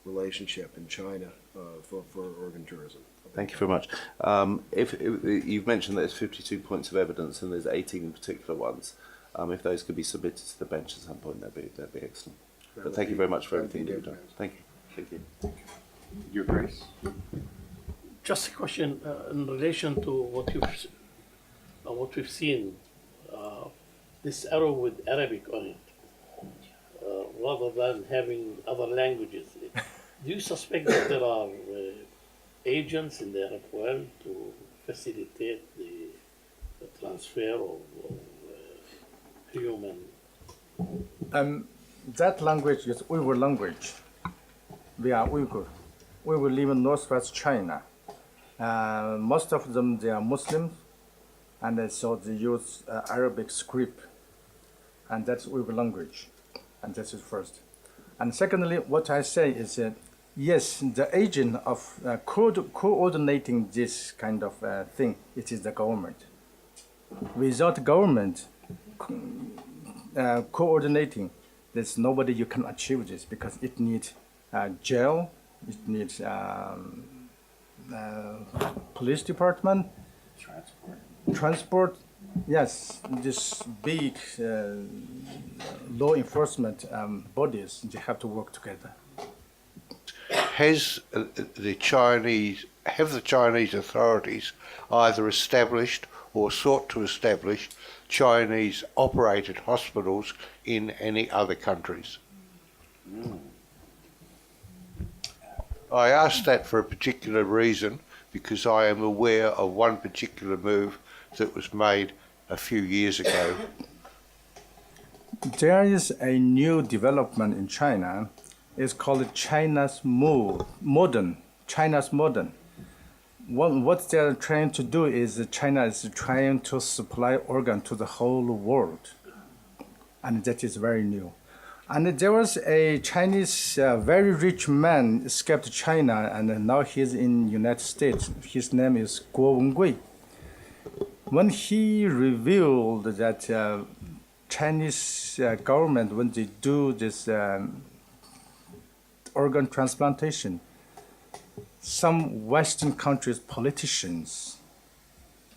relationship in China for organ tourism. Thank you very much. If you've mentioned that there's 52 points of evidence and there's 18 particular ones, if those could be submitted to the bench at some point, that'd be excellent. But thank you very much for everything you've done. Thank you. Thank you. Your Grace. Just a question in relation to what we've seen. This arrow with Arabic on it, rather than having other languages. Do you suspect that there are agents in the Arab world to facilitate the transfer of human? That language is Uyghur language. We are Uyghur. We will live in northwest China. Most of them, they are Muslims, and so they use Arabic script, and that's Uyghur language, and this is first. And secondly, what I say is that yes, the agent of coordinating this kind of thing, it is the government. Without government coordinating, there's nobody you can achieve this, because it needs jail, it needs police department, transport. Yes, this big law enforcement bodies, they have to work together. Have the Chinese authorities either established or sought to establish Chinese-operated hospitals in any other countries? I ask that for a particular reason, because I am aware of one particular move that was made a few years ago. There is a new development in China. It's called China's Modern. China's Modern. What they're trying to do is China is trying to supply organ to the whole world, and that is very new. And there was a Chinese very rich man escaped China, and now he's in United States. His name is Guo Wengui. When he revealed that Chinese government, when they do this organ transplantation, some Western countries' politicians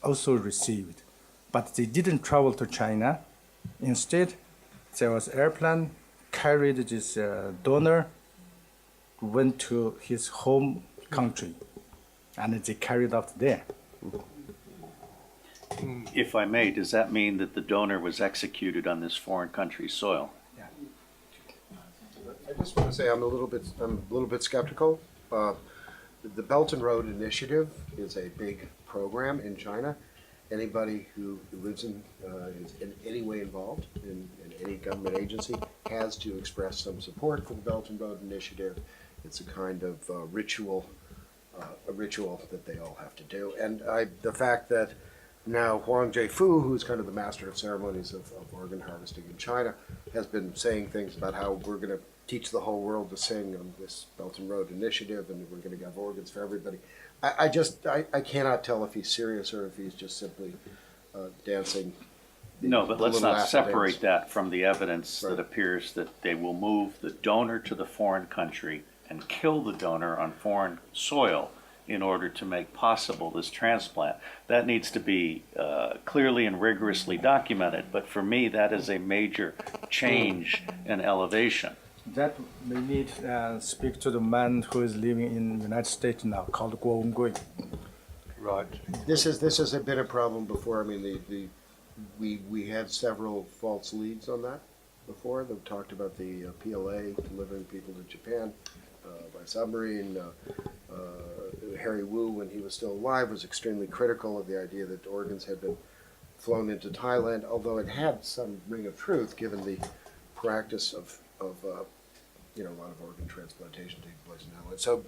also received, but they didn't travel to China. Instead, there was airplane carried this donor, went to his home country, and they carried out there. If I may, does that mean that the donor was executed on this foreign country's soil? Yeah. I just want to say I'm a little bit skeptical. The Belt and Road Initiative is a big program in China. Anybody who lives is in any way involved in any government agency has to express some support for the Belt and Road Initiative. It's a kind of ritual that they all have to do. And the fact that now Huang Jiefu, who's kind of the master of ceremonies of organ harvesting in China, has been saying things about how we're going to teach the whole world to sing on this Belt and Road Initiative, and we're going to have organs for everybody. I cannot tell if he's serious or if he's just simply dancing No, but the let's little not separate affidavits. that from the evidence Right. that appears that they will move the donor to the foreign country and kill the donor on foreign soil in order to make possible this transplant. That needs to be clearly and rigorously documented, but for me, that is a major change and elevation. That we need speak to the man who is living in the United States now, called Guo Wenggui. Right. This has been a problem before. I mean, we had several false leads on that before. They talked about the PLA delivering people to Japan by submarine. Harry Wu, when he was still alive, was extremely critical of the idea that organs had been flown into Thailand, although it had some ring of truth given the practice of a lot of organ transplantation taking place in Thailand. So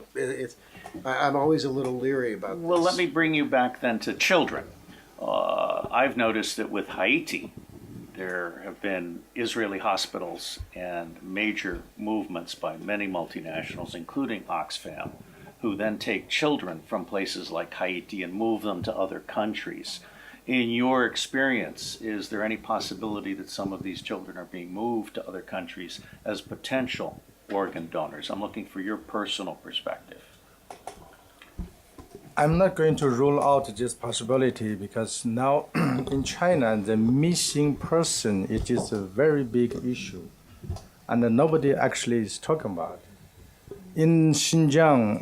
I'm always a little leery about this. Well, let me bring you back then to children. I've noticed that with Haiti, there have been Israeli hospitals and major movements by many multinationals, including Oxfam, who then take children from places like Haiti and move them to other countries. In your experience, is there any possibility that some of these children are being moved to other countries as potential organ donors? I'm looking for your personal perspective. I'm not going to rule out this possibility because now in China, the missing person, it is a very big issue, and nobody actually is talking about it. In Xinjiang,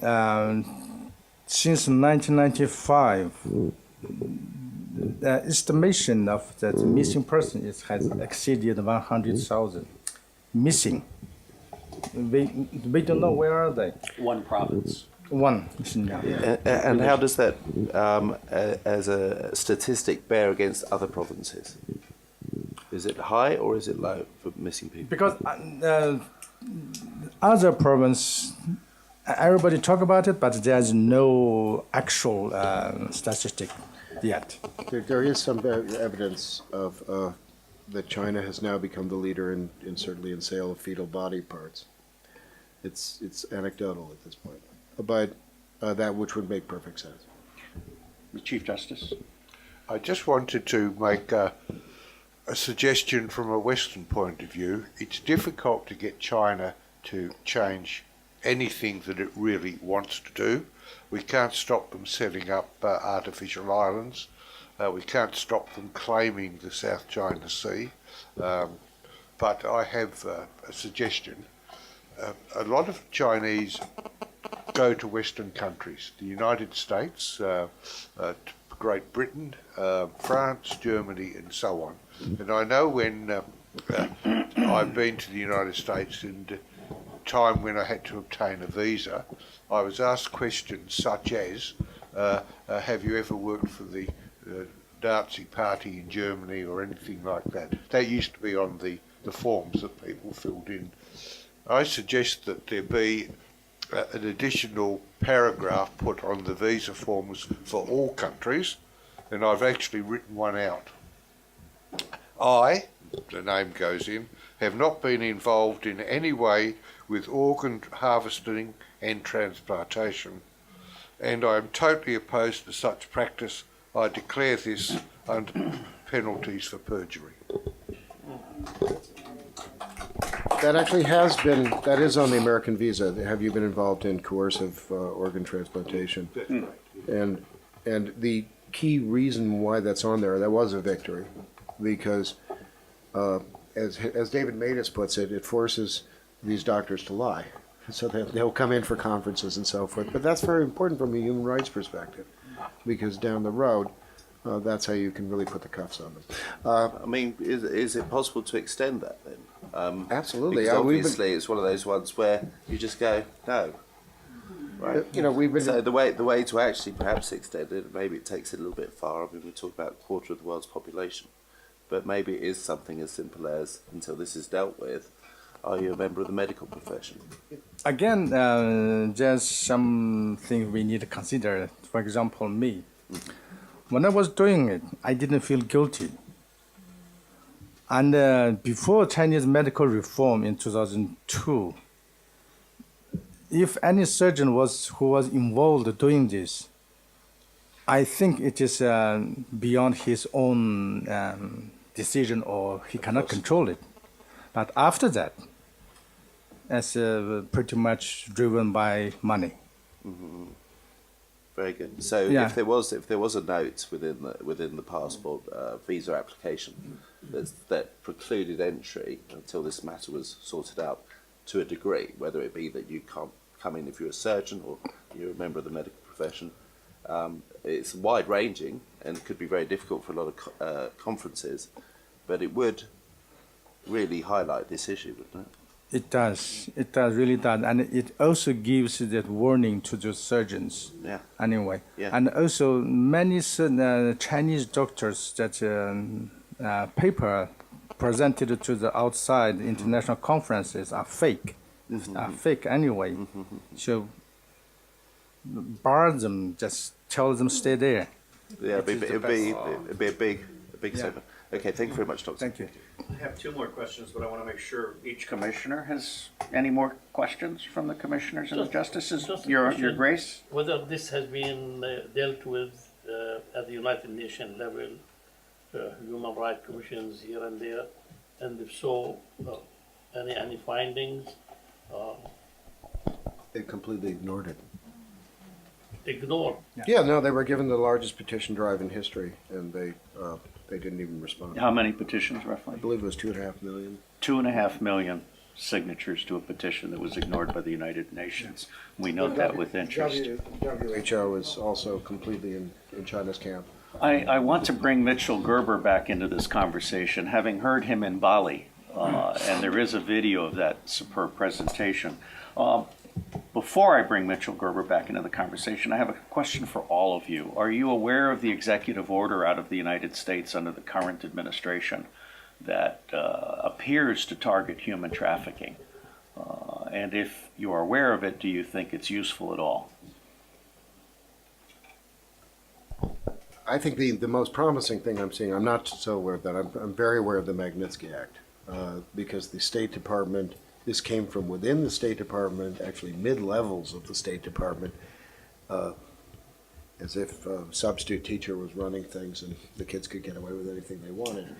since 1995, the estimation of that missing person has exceeded 100,000 missing. We don't know where are they. One province. One Xinjiang. And how does that, as a statistic, bear against other provinces? Is it high or is it low for missing people? Because other province, everybody talk about it, but there's no actual statistic yet. There is some evidence of that China has now become the leader in certainly in sale of fetal body parts. It's anecdotal at this point, but that which would make perfect sense. Chief Justice. I just wanted to make a suggestion from a Western point of view. It's difficult to get China to change anything that it really wants to do. We can't stop them setting up artificial islands. We can't stop them claiming the South China Sea. But I have a suggestion. A lot of Chinese go to Western countries, the United States, Great Britain, France, Germany, and so on. And I know when I've been to the United States and time when I had to obtain a visa, I was asked questions such as, have you ever worked for the Nazi party in Germany or anything like that? That used to be on the forms that people filled in. I suggest that there be an additional paragraph put on the visa forms for all countries, and I've actually written one out. I, the name goes in, have not been involved in any way with organ harvesting and transplantation, and I am totally opposed to such practice. I declare this under penalties for perjury. That actually that is on the American visa. Have you been involved in coercive organ transplantation? And the key reason why that's on there, that was a victory, because as David Matus puts it, it forces these doctors to lie. So they'll come in for conferences and so forth. But that's very important from a human rights perspective, because down the road, that's how you can really put the cuffs on them. I mean, is it possible to extend that then? Absolutely. Because obviously, it's one of those ones where you just go, no. Right. So the way to actually perhaps extend it, maybe it takes it a little bit far. I mean, we talk about a quarter of the world's population, but maybe it is something as simple as, until this is dealt with, are you a member of the medical profession? Again, there's something we need to consider. For example, me. When I was doing it, I didn't feel guilty. And before Chinese medical reform in 2002, if any surgeon who was involved doing this, I think it is beyond his own decision or he cannot control it. But after that, it's pretty much driven by money. Mm-hmm. Very good. So Yeah. if there was a note within the passport visa application that precluded entry until this matter was sorted out to a degree, whether it be that you can't come in if you're a surgeon or you're a member of the medical profession, it's wide ranging and could be very difficult for a lot of conferences, but it would really highlight this issue, wouldn't it? It does. It does, really does. And it also gives that warning to the surgeons. Yeah. Anyway. Yeah. And also many Chinese doctors that paper presented to the outside international conferences are fake. Mm-hmm. Are fake anyway. Mm-hmm. So bar them, just tell them stay there. Yeah, it'd be a big Yeah. statement. Okay, thank you very much, Doctor. Thank you. I have two more questions, but I want to make sure each commissioner has any more questions from the commissioners and the justices. just a Your question. Grace? Whether this has been dealt with at the United Nations level, human rights commissions here and there, and if so, any findings? They completely ignored it. Ignored. Yeah, no, they were given the largest petition drive in history, and they didn't even respond. How many petitions roughly? I believe it was 2.5 million. 2.5 million signatures to a petition that was ignored by the United Nations. We note that with interest. WHO is also completely in China's camp. I want to bring Mitchell Gerber back into this conversation, having heard him in Bali, and there is a video of that superb presentation. Before I bring Mitchell Gerber back into the conversation, I have a question for all of you. Are you aware of the executive order out of the United States under the current administration that appears to target human trafficking? And if you are aware of it, do you think it's useful at all? I think the most promising thing I'm seeing, I'm not so aware of that, I'm very aware of the Magnitsky Act, because the State Department, this came from within the State Department, actually mid-levels of the State Department, as if a substitute teacher was running things and the kids could get away with anything they wanted.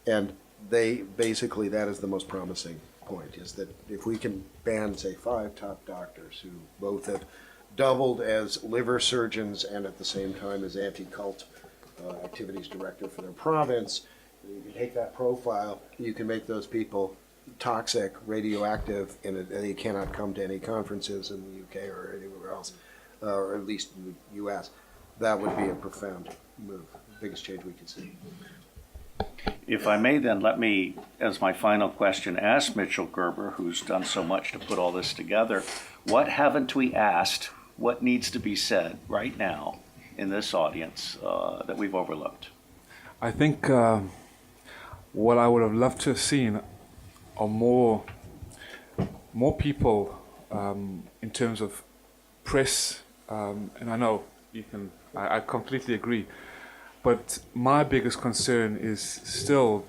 And they basically, that is the most promising point, is that if we can ban, say, 5 top doctors who both have doubled as liver surgeons and at the same time as anti-cult activities director for their province, you can take that profile, you can make those people toxic, radioactive, and they cannot come to any conferences in the UK or anywhere else, or at least in the US. That would be a profound move, biggest change we could see. If I may then, let me, as my final question, ask Mitchell Gerber, who's done so much to put all this together, what haven't we asked, what needs to be said right now in this audience that we've overlooked? I think what I would have loved to have seen are more people in terms of press, and I know you can, I completely agree, but my biggest concern is still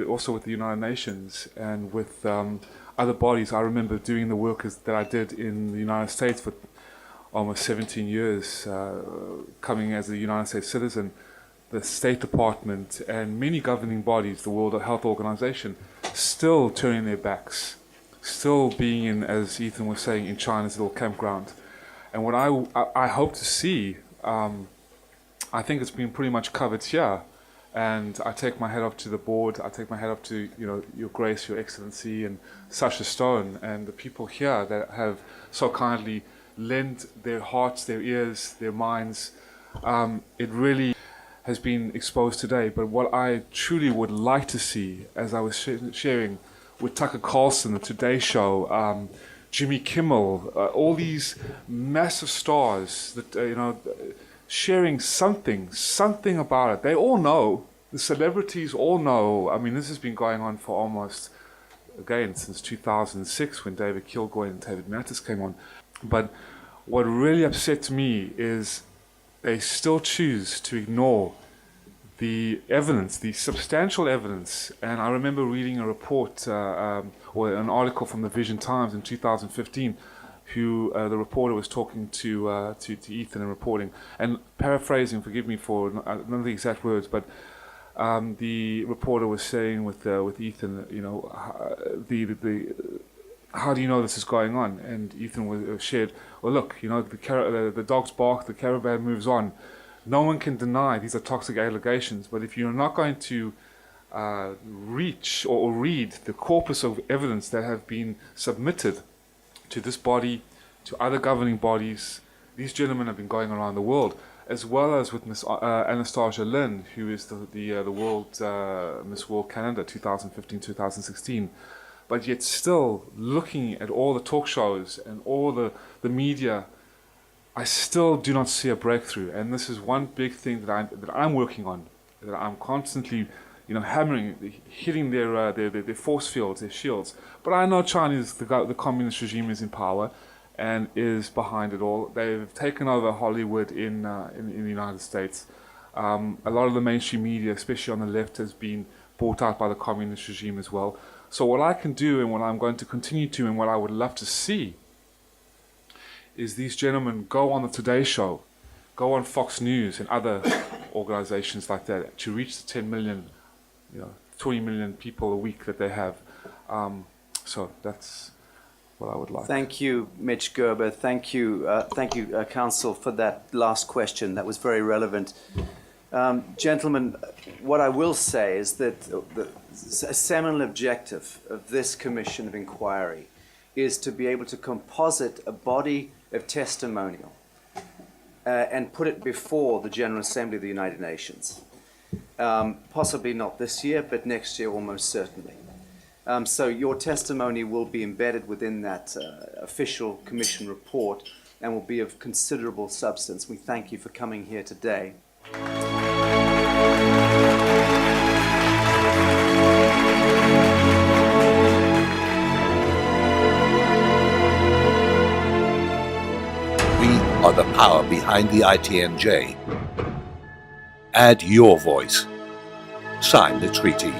also with the United Nations and with other bodies. I remember doing the work that I did in the United States for almost 17 years, coming as a United States citizen. The State Department and many governing bodies, the World Health Organization, still turning their backs, still being in, as Ethan was saying, in China's little campground. And what I hope to see, I think it's been pretty much covered here. And I take my hat off to the board, I take my hat off to Your Grace, Your Excellency, and Sasha Stone, and the people here that have so kindly lent their hearts, their ears, their minds. It really has been exposed today, but what I truly would like to see, as I was sharing with Tucker Carlson, the Today Show, Jimmy Kimmel, all these massive stars that sharing something about it. They all know, the celebrities all know. I mean, this has been going on for almost, again, since 2006 when David Kilgoy and David Mattis came on. But what really upset me is they still choose to ignore the evidence, the substantial evidence. And I remember reading a report or an article from the Vision Times in 2015, who the reporter was talking to Ethan and reporting, and paraphrasing. Forgive me for none of the exact words, but the reporter was saying with Ethan, you know, how do you know this is going on? And Ethan shared, well, look, you know, the dogs bark, the caravan moves on. No one can deny these are toxic allegations, but if you're not going to reach or read the corpus of evidence that have been submitted to this body, to other governing bodies, these gentlemen have been going around the world, as well as with Miss Anastasia Lin, who is the world Miss World Canada 2015-2016. But yet still looking at all the talk shows and all the media, I still do not see a breakthrough. And this is one big thing that I'm working on, that I'm constantly, you know, hammering, hitting their force fields, their shields. But I know the communist regime is in power and is behind it all. They've taken over Hollywood in the United States. A lot of the mainstream media, especially on the left, has been bought out by the communist regime as well. So what I can do, and what I'm going to continue to, and what I would love to see, is these gentlemen go on the Today Show, go on Fox News and other organizations like that to reach the 10 million, 20 million people a week that they have. So that's what I would like. Thank you, Mitch Gerber. Thank you, Council, for that last question. That was very relevant. Gentlemen, what I will say is that the seminal objective of this Commission of Inquiry is to be able to composite a body of testimonial and put it before the General Assembly of the United Nations. Possibly not this year, but next year almost certainly. So your testimony will be embedded within that official Commission report and will be of considerable substance. We thank you for coming here today. We are the power behind the ITNJ. Add your voice. Sign the treaty.